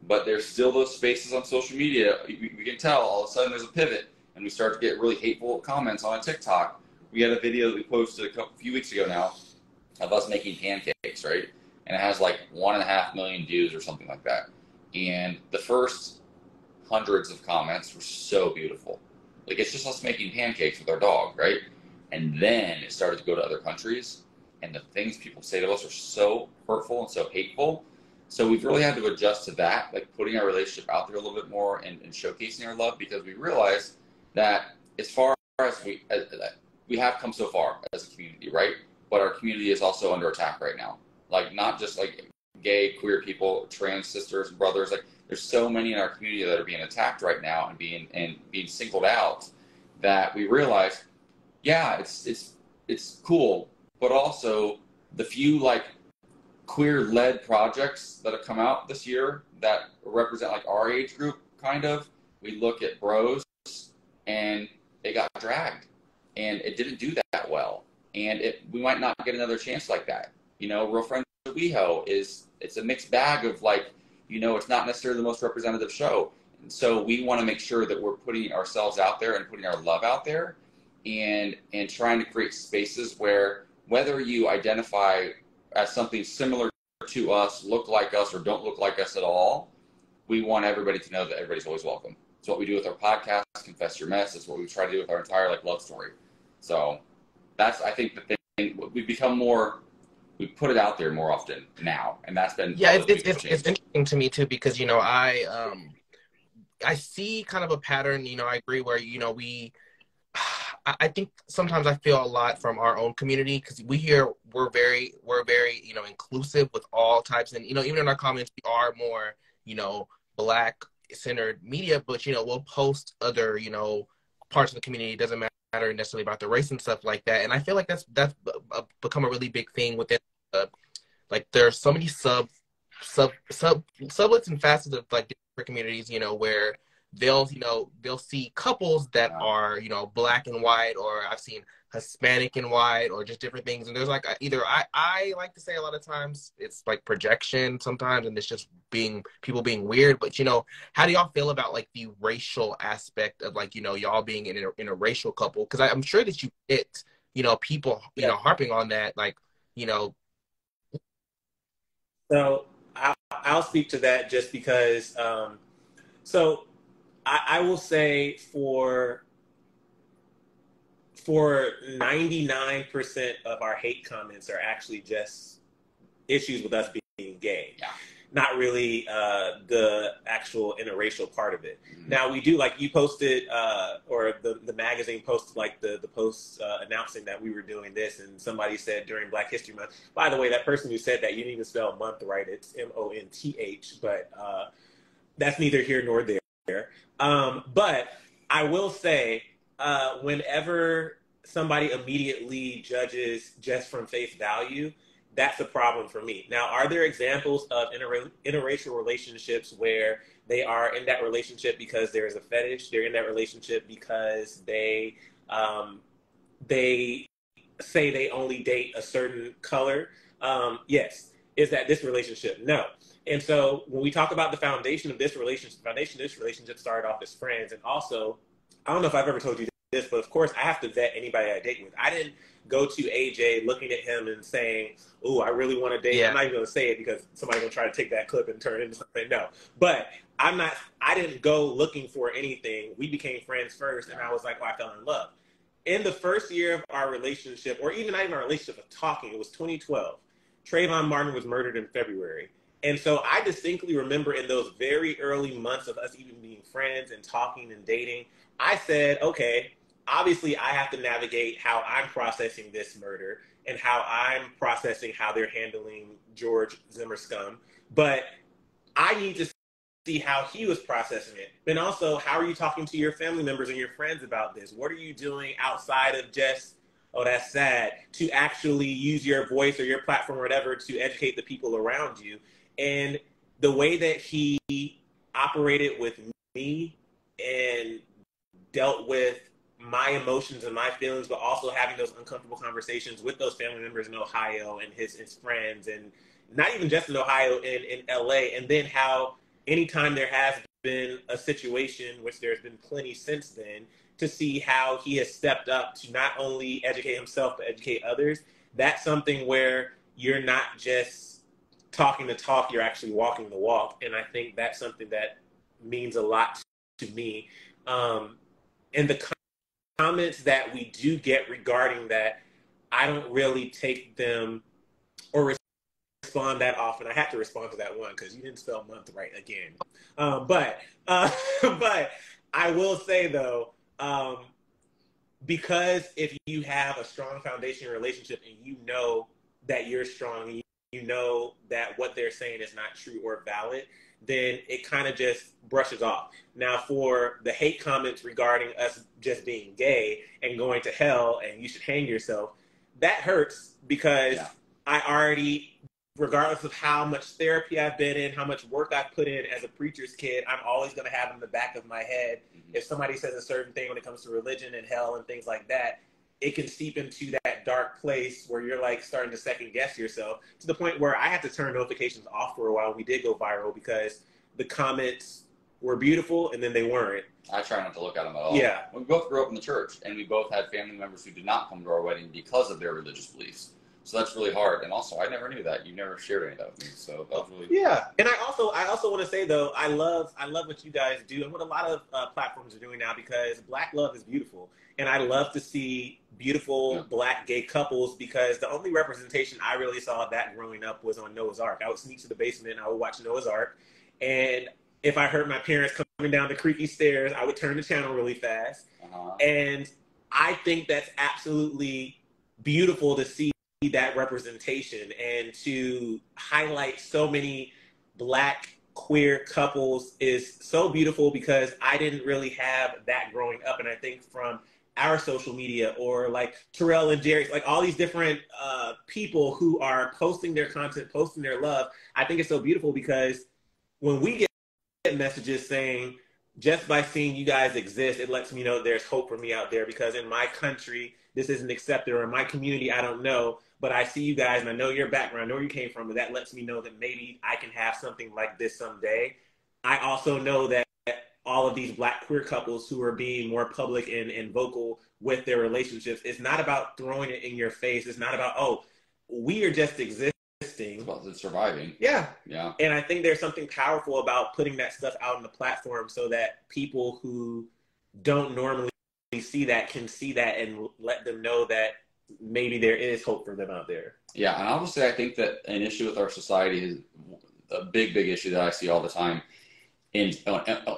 But there's still those spaces on social media. We can tell all of a sudden there's a pivot and we start to get really hateful comments on a TikTok. We had a video that we posted a few weeks ago now of us making pancakes, right? And it has like 1.5 million views or something like that. And the first hundreds of comments were so beautiful. Like, it's just us making pancakes with our dog, right? And then it started to go to other countries, and the things people say to us are so hurtful and so hateful. So we've really had to adjust to that, like putting our relationship out there a little bit more and showcasing our love, because we realize that as far as we have come so far as a community, right? But our community is also under attack right now. Like, not just like gay, queer people, trans sisters and brothers. Like, there's so many in our community that are being attacked right now and being singled out, that we realize, yeah, it's cool, but also the few like queer-led projects that have come out this year that represent like our age group, kind of, we look at bros and they got dragged, and it didn't do that well, and we might not get another chance like that. You know, Real Friends of WeHo it's a mixed bag of, like, you know, it's not necessarily the most representative show. And so we want to make sure that we're putting ourselves out there and putting our love out there, and trying to create spaces where, whether you identify as something similar to us, look like us, or don't look like us at all, we want everybody to know that everybody's always welcome. It's what we do with our podcast, Confess Your Mess. It's what we try to do with our entire like love story. So that's, I think, the thing. We've become more, we put it out there more often now, and that's been it's interesting to me too, because, you know, I see kind of a pattern. You know, I agree where, you know, I think sometimes I feel a lot from our own community, because we're very, you know, inclusive with all types, and, you know, even in our comments we are more, you know, Black centered media, but, you know, we'll post other, you know, parts of the community. It doesn't matter necessarily about the race and stuff like that. And I feel like that's become a really big thing within like, there's so many sublets and facets of like different communities, you know, where they'll see couples that are, you know, Black and white, or I've seen Hispanic and white, or just different things. And there's like either I like to say a lot of times it's like projection sometimes, and it's just people being weird. But, you know, how do y'all feel about like the racial aspect of, like, you know, y'all being in a racial couple? Because I'm sure that you get, you know, people, you know, harping on that, like, you know. So I'll speak to that just because. So I will say for 99% of our hate comments are actually just issues with us being gay. Yeah. Not really the actual interracial part of it. Mm-hmm. Now, we do, like, you posted, or the magazine posted, like, the post announcing that we were doing this, and somebody said during Black History Month, by the way, that person who said that, you didn't even spell month right, it's MONTH, but that's neither here nor there. But I will say, whenever somebody immediately judges just from face value, that's a problem for me. Now, are there examples of interracial relationships where they are in that relationship because there is a fetish? They're in that relationship because they say they only date a certain color? Yes. Is that this relationship? No. And so when we talk about the foundation of this relationship, started off as friends. And also, I don't know if I've ever told you this, but of course I have to vet anybody I date with. I didn't go to AJ looking at him and saying, "Ooh, I really want to date." Yeah. I'm not even going to say it because somebody's going to try to take that clip and turn it into something. No, but I didn't go looking for anything. We became friends first, and I was like, "Oh, I fell in love." In the first year of our relationship, or even not even our relationship, of talking, it was 2012. Trayvon Martin was murdered in February. And so I distinctly remember in those very early months of us even being friends and talking and dating, I said, okay, obviously I have to navigate how I'm processing this murder and how I'm processing how they're handling George Zimmer scum. But I need to see how he was processing it. And also, how are you talking to your family members and your friends about this? What are you doing outside of just, oh, that's sad, to actually use your voice or your platform or whatever to educate the people around you? And the way that he operated with me and dealt with my emotions and my feelings, but also having those uncomfortable conversations with those family members in Ohio and his friends, and not even just in Ohio, in LA. And then how anytime there has been a situation, which there's been plenty since then, to see how he has stepped up to not only educate himself, but educate others. That's something where you're not just talking the talk, you're actually walking the walk. And I think that's something that means a lot to me. And the comments that we do get regarding that, I don't really take them or respond that often. I had to respond to that one because you didn't spell month right again. But I will say though, because if you have a strong foundation in a relationship and you know that you're strong and you know that what they're saying is not true or valid, then it kind of just brushes off. Now, for the hate comments regarding us just being gay and going to hell and you should hang yourself, that hurts because I already, regardless of how much therapy I've been in, how much work I've put in as a preacher's kid, I'm always going to have in the back of my head, if somebody says a certain thing when it comes to religion and hell and things like that, it can seep into that dark place where you're like starting to second guess yourself, to the point where I had to turn notifications off for a while. We did go viral because the comments were beautiful and then they weren't. I try not to look at them at all. Yeah. We both grew up in the church and we both had family members who did not come to our wedding because of their religious beliefs. So that's really hard. And also, I never knew that. You never shared any of that with me. So that was really... Yeah. And I also want to say, though, I love what you guys do and what a lot of platforms are doing now, because Black love is beautiful. And I love to see beautiful Black gay couples, because the only representation I really saw of that growing up was on Noah's Ark. I would sneak to the basement and I would watch Noah's Ark. And if I heard my parents coming down the creaky stairs, I would turn the channel really fast. And I think that's absolutely beautiful to see that representation and to highlight so many Black queer couples is so beautiful, because I didn't really have that growing up. And I think from our social media, or like Terrell and Jerry, like all these different people who are posting their content, posting their love, I think it's so beautiful, because when we get messages saying, just by seeing you guys exist, it lets me know there's hope for me out there, because in my country, this isn't accepted, or in my community, I don't know, but I see you guys and I know your background, I know where you came from, and that lets me know that maybe I can have something like this someday. I also know that all of these Black queer couples who are being more public and vocal with their relationships, it's not about throwing it in your face. It's not about, oh, we are just existing. It's about surviving. Yeah. Yeah. And I think there's something powerful about putting that stuff out on the platform so that people who don't normally see that can see that and let them know that maybe there is hope for them out there. Yeah. And I'll just say, I think that an issue with our society is a big issue that I see all the time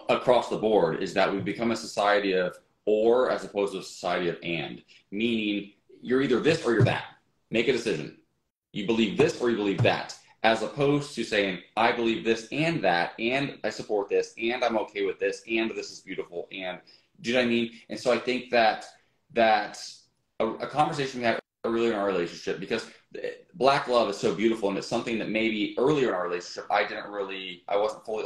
across the board, is that we've become a society of or as opposed to a society of and, meaning you're either this or you're that. Make a decision. You believe this or you believe that, as opposed to saying, I believe this and that, and I support this, and I'm okay with this, and this is beautiful, and do you know what I mean? And so I think that a conversation we had earlier in our relationship, because Black love is so beautiful, and it's something that maybe earlier in our relationship I wasn't fully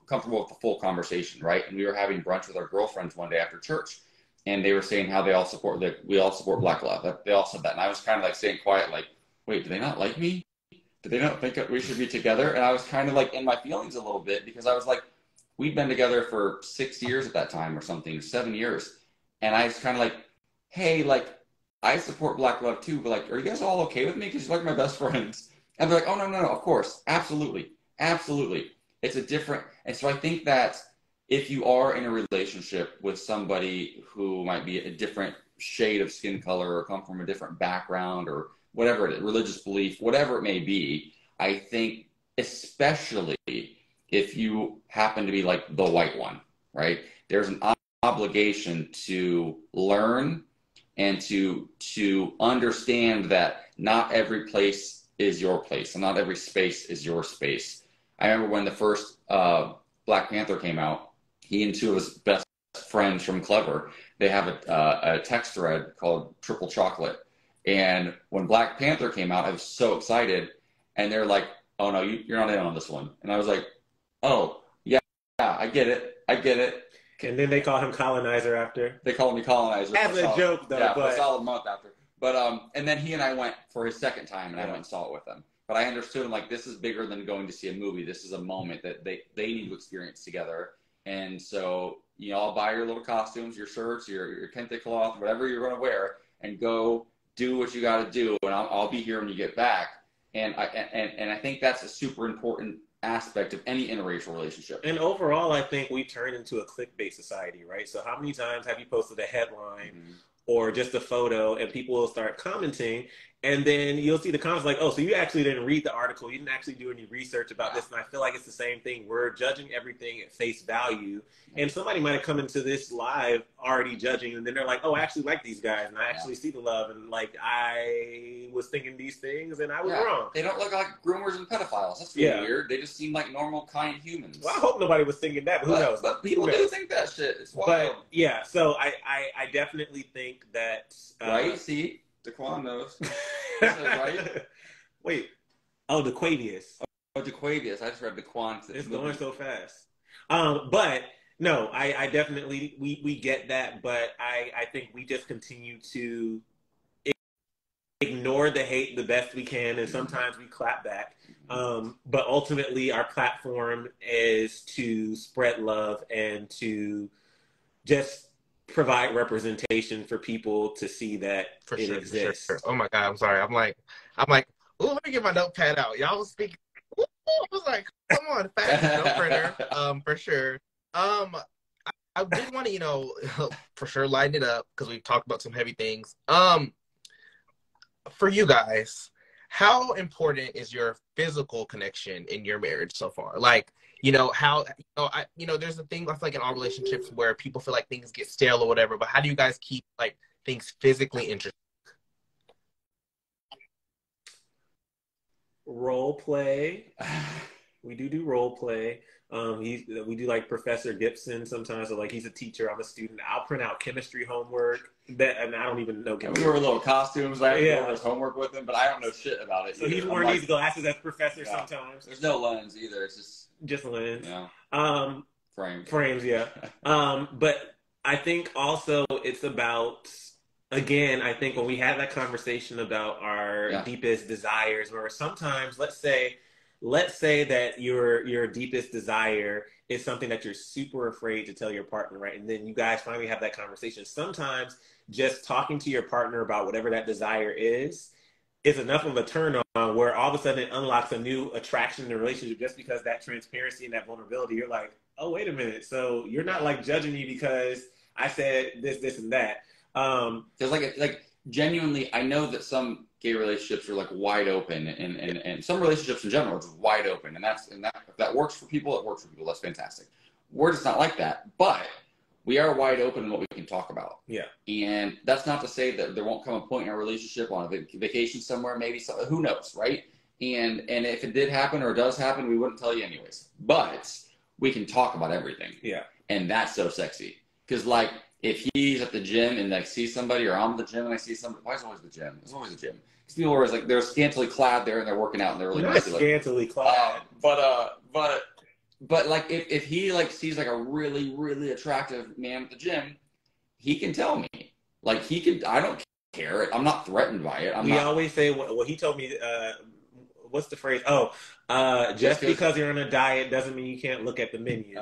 comfortable with the full conversation, right? And we were having brunch with our girlfriends one day after church, and they were saying how we all support Black love. They all said that, and I was kind of like saying quiet, like, wait, do they not like me? Do they not think that we should be together? And I was kind of like in my feelings a little bit, because I was like, we'd been together for 6 years at that time or something, 7 years. And I was kind of like, hey, like, I support Black love too, but like, are you guys all okay with me? Because you're like my best friends. And they're like, oh, no, of course. Absolutely. Absolutely. It's a different. And so I think that if you are in a relationship with somebody who might be a different shade of skin color or come from a different background or whatever it is, religious belief, whatever it may be, I think especially if you happen to be like the white one, right? There's an obligation to learn and to understand that not every place is your place and not every space is your space. I remember when the first Black Panther came out, he and two of his best friends from Clever, they have a text thread called Triple Chocolate. And when Black Panther came out, I was so excited. And they're like, oh, no, you're not in on this one. And I was like, oh, yeah, I get it. I get it. And then they call him Colonizer after. They call me Colonizer. As a joke, though. Yeah, but... for a solid month after. But, and then he and I went for his second time, and I went and saw it with him. But I understood him, like, this is bigger than going to see a movie. This is a moment that they need to experience together. And so, you know, I'll buy your little costumes, your shirts, your kente cloth, whatever you're going to wear, and go do what you got to do. And I'll be here when you get back. And I think that's a super important aspect of any interracial relationship. And overall, I think we turned into a clickbait society, right? So how many times have you posted a headline or just a photo and people will start commenting, and then you'll see the comments like, oh, so you actually didn't read the article, you didn't actually do any research about this. And I feel like it's the same thing. We're judging everything at face value, and somebody might have come into this live already judging, and then they're like, oh, I actually like these guys, and I actually see the love, and like I was thinking these things and I was wrong. They don't look like groomers and pedophiles. That's really weird. They just seem like normal, kind humans. Well, I hope nobody was thinking that, but who knows? But people do think that shit. It's wild. But yeah, so I definitely think that right? See, DeQuan knows. Right? Wait. Oh, DeQuavius. Oh, DeQuavius. I just read DeQuan. It's going so fast. But no, I definitely we get that, but I think we just continue to ignore the hate the best we can, and sometimes we clap back. But ultimately, our platform is to spread love and to just provide representation for people to see that it exists. For sure. Oh my God, I'm sorry. I'm like, oh, let me get my notepad out. Y'all was speaking. I was like, come on, fast note printer. For sure. I did want to, you know, for sure lighten it up because we've talked about some heavy things. For you guys, how important is your physical connection in your marriage so far? Like, you know, how, there's a thing I feel like in all relationships where people feel like things get stale or whatever, but how do you guys keep like things physically interesting? Role play. We do role play. We do like Professor Gibson sometimes. So like he's a teacher, I'm a student. I'll print out chemistry homework and I don't even know chemistry. We wear little costumes. I have his homework with him, but I don't know shit about it. So he's wearing these glasses as professor sometimes. There's no lens either. It's just lens. Yeah. Frames. Yeah. But I think also it's about, again, I think when we had that conversation about our deepest desires, or sometimes let's say that your deepest desire is something that you're super afraid to tell your partner, right? And then you guys finally have that conversation. Sometimes just talking to your partner about whatever that desire is enough of a turn on where all of a sudden it unlocks a new attraction in the relationship, just because that transparency and that vulnerability. You're like, oh, wait a minute. So you're not like judging me because I said this, and that. There's like genuinely, I know that some gay relationships are like wide open, and some relationships in general are just wide open, and if that works for people, it works for people. That's fantastic. We're just not like that, but we are wide open in what we can talk about. Yeah. And that's not to say that there won't come a point in our relationship on a vacation somewhere, maybe, who knows, right? And if it did happen or does happen, we wouldn't tell you anyways. But we can talk about everything. Yeah. And that's so sexy. Because, like, if he's at the gym and, like, sees somebody, or I'm at the gym and I see somebody, why is it always the gym? It's always the gym. Because people are always, like, they're scantily clad there and they're working out and they're really nice. Scantily clad. But like if he like sees like a really, really attractive man at the gym, he can tell me. Like I don't care. I'm not threatened by it. We always say, well, he told me, what's the phrase? Just because you're on a diet doesn't mean you can't look at the menu.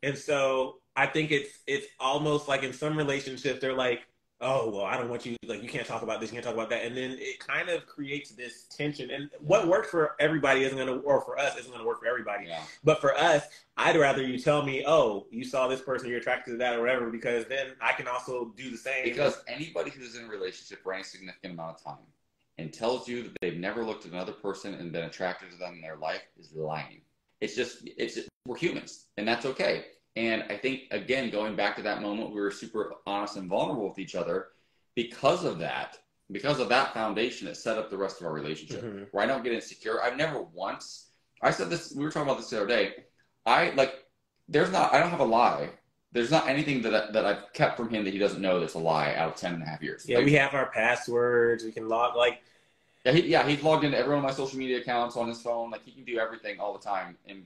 And so I think it's almost like in some relationships, they're like, oh, well, I don't want you, like, you can't talk about this, you can't talk about that. And then it kind of creates this tension. And what worked for everybody isn't going to, or for us, isn't going to work for everybody. Yeah. But for us, I'd rather you tell me, oh, you saw this person, you're attracted to that or whatever, because then I can also do the same. Because anybody who's in a relationship for any significant amount of time and tells you that they've never looked at another person and been attracted to them in their life is lying. We're humans, and that's okay. And I think, again, going back to that moment, we were super honest and vulnerable with each other. Because of that foundation, it set up the rest of our relationship. Mm-hmm. Where I don't get insecure. I've never once, I said this, we were talking about this the other day. I don't have a lie. There's not anything that I've kept from him that he doesn't know that's a lie out of 10.5 years. Yeah, we have our passwords. We can log, he's logged into every one of my social media accounts on his phone. Like, he can do everything all the time and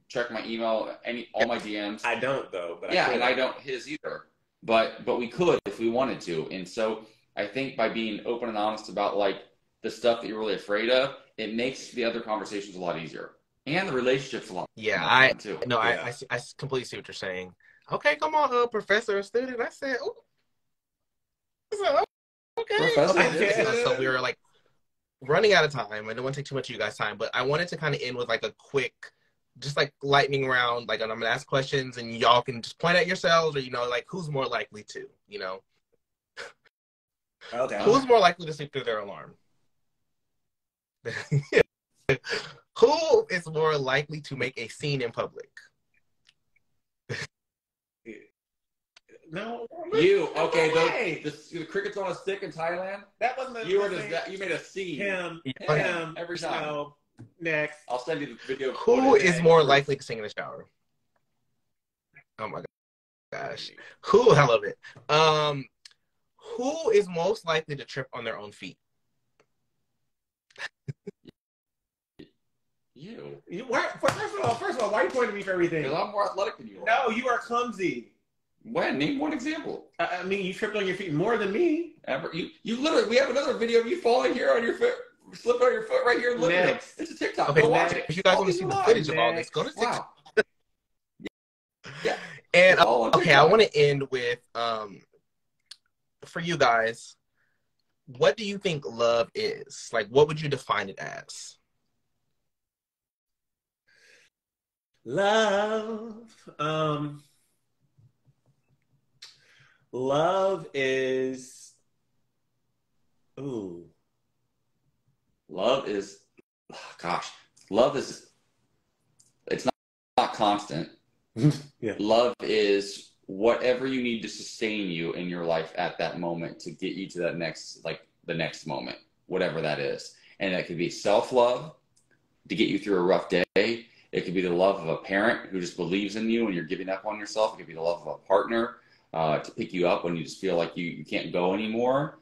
check my email, all my DMs. I don't, though. But I don't his either. But we could if we wanted to. And so I think by being open and honest about like the stuff that you're really afraid of, it makes the other conversations a lot easier. And the relationship's a lot more fun too. I completely see what you're saying. Okay, come on, professor or student. I said, okay. Professor. So we were like running out of time. I don't want to take too much of you guys' time, but I wanted to kind of end with like a quick, just like lightning round. Like, I'm going to ask questions and y'all can just point at yourselves or, like who's more likely to, Okay. Who's more likely to sleep through their alarm? Who is more likely to make a scene in public? No. You. Okay, the crickets on a stick in Thailand? That wasn't you made a scene. Him. Every time. So, next. I'll send you the video. Who is more likely to sing in the shower? Oh my gosh. I love it. Who is most likely to trip on their own feet? You. First of all, why are you pointing at me for everything? Because I'm more athletic than you are. No, you are clumsy. When? Name one example. I mean, you tripped on your feet more than me. Ever? You literally, we have another video of you falling here on your foot, slipping on your foot right here in the living room. It's a TikTok. Okay, go watch it. If you guys want to see the footage of all this, go to TikTok. Wow. Yeah. And okay, I want to end with for you guys, what do you think love is? Like, what would you define it as? Love. Love is. Ooh. Love is. Love is. It's not constant. Yeah. Love is whatever you need to sustain you in your life at that moment to get you to that next, like the next moment, whatever that is. And that could be self-love to get you through a rough day. It could be the love of a parent who just believes in you and you're giving up on yourself. It could be the love of a partner to pick you up when you just feel like you can't go anymore.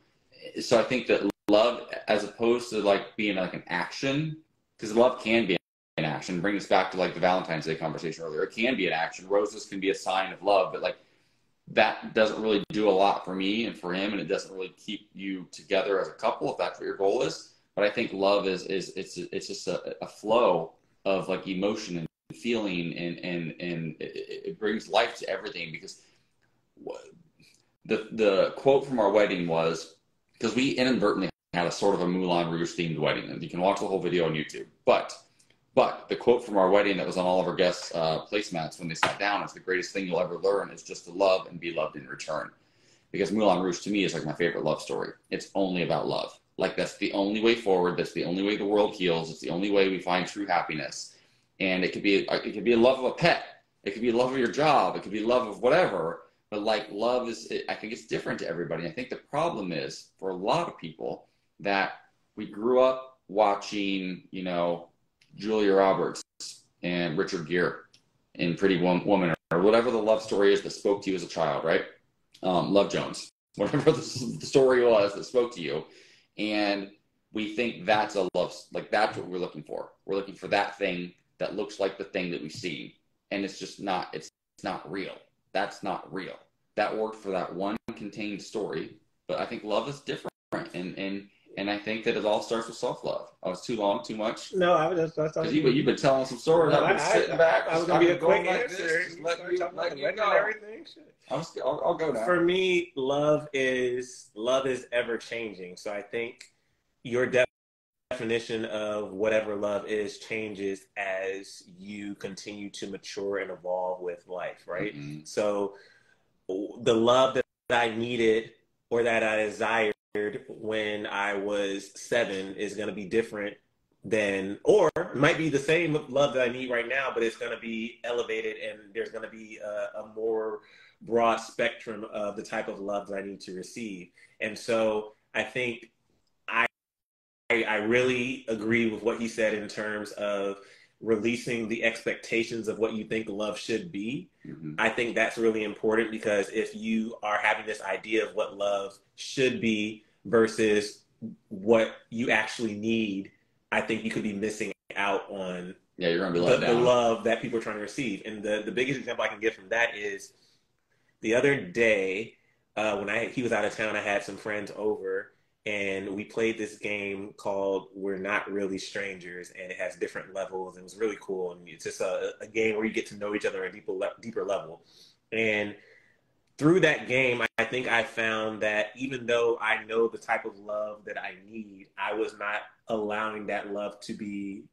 So I think that love, as opposed to like being like an action, because love can be an action. Bring us back to like the Valentines Day conversation earlier. It can be an action. Roses can be a sign of love, but like that doesn't really do a lot for me and for him, and it doesn't really keep you together as a couple if that's what your goal is. But I think love is it's just a flow of like emotion and feeling, and it brings life to everything. Because the quote from our wedding was, because we inadvertently had a sort of a Moulin Rouge themed wedding, and you can watch the whole video on YouTube. But the quote from our wedding that was on all of our guests' placemats when they sat down is, the greatest thing you'll ever learn is just to love and be loved in return. Because Moulin Rouge to me is like my favorite love story. It's only about love. Like, that's the only way forward. That's the only way the world heals. It's the only way we find true happiness. And it could be a love of a pet. It could be love of your job. It could be love of whatever. But like, love is, I think it's different to everybody. I think the problem is for a lot of people that we grew up watching, Julia Roberts and Richard Gere in Pretty Woman, or whatever the love story is that spoke to you as a child, right? Love Jones, whatever the story was that spoke to you. And we think that's a love, like that's what we're looking for. We're looking for that thing that looks like the thing that we see. And it's just not, it's not real. That's not real. That worked for that one contained story, but I think love is different. And I think that it all starts with self-love. I was too long, too much. No, I was just because you've been telling some stories. No, I've been sitting back. I was gonna be a quick answer. Let you go. Everything. I'll go now. For me, love is ever changing. So I think your definition of whatever love is changes as you continue to mature and evolve with life, right? Mm-hmm. So the love that I needed or that I desired when I was 7 is going to be different then, or it might be the same love that I need right now, but it's going to be elevated, and there's going to be a more broad spectrum of the type of love that I need to receive. And so I think I really agree with what he said in terms of releasing the expectations of what you think love should be. Mm-hmm. I think that's really important, because if you are having this idea of what love should be versus what you actually need, I think you could be missing out on you're gonna be let down. The love that people are trying to receive. And the biggest example I can give from that is the other day when he was out of town, I had some friends over, and we played this game called We're Not Really Strangers, and it has different levels. It was really cool, and it's just a game where you get to know each other at a deeper level. And through that game, I think I found that even though I know the type of love that I need, I was not allowing that love to be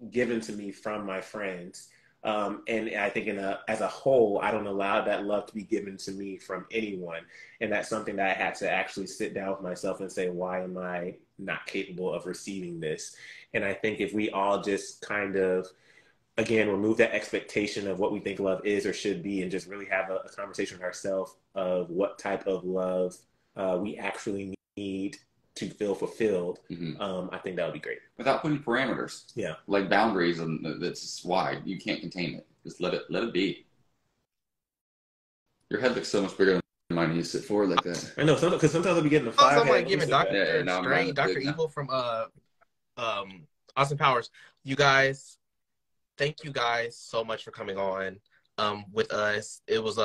given to me from my friends. And I think as a whole, I don't allow that love to be given to me from anyone. And that's something that I had to actually sit down with myself and say, why am I not capable of receiving this? And I think if we all just kind of, again, remove that expectation of what we think love is or should be, and just really have a conversation with ourselves of what type of love we actually need to feel fulfilled, I think that would be great. Without putting parameters. Yeah. Like boundaries, and that's wide. You can't contain it. Just let it be. Your head looks so much bigger than mine. You sit forward like that. I know, because sometimes I'll be getting the five. I'm like giving Dr. Strange, Dr. Evil from Austin Powers. You guys, thank you guys so much for coming on with us. It was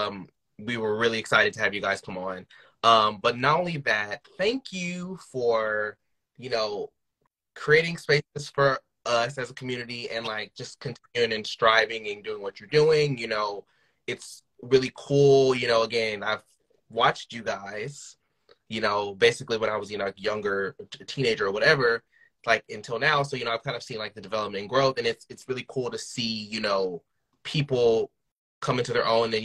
we were really excited to have you guys come on. But not only that, thank you for, creating spaces for us as a community, and like just continuing and striving and doing what you're doing. It's really cool. Again, I've watched you guys, basically when I was, younger, a teenager or whatever, like until now. So, I've kind of seen like the development and growth, and it's really cool to see, people come into their own, and,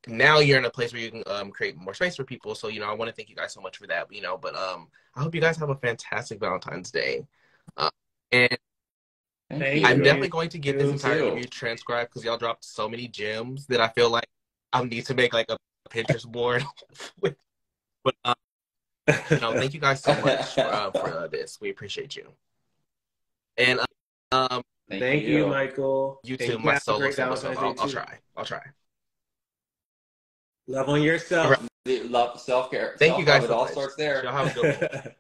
now you're in a place where you can create more space for people. So, I want to thank you guys so much for that, but I hope you guys have a fantastic Valentine's Day. And I'm definitely going to get this entire interview transcribed, because y'all dropped so many gems that I feel like I need to make like a Pinterest board with. But, thank you guys so much for this. We appreciate you. And thank you, Michael. You too, my solo self. I'll try. Love on yourself. Love self-care. Thank you guys. It all starts there. Y'all have a good one.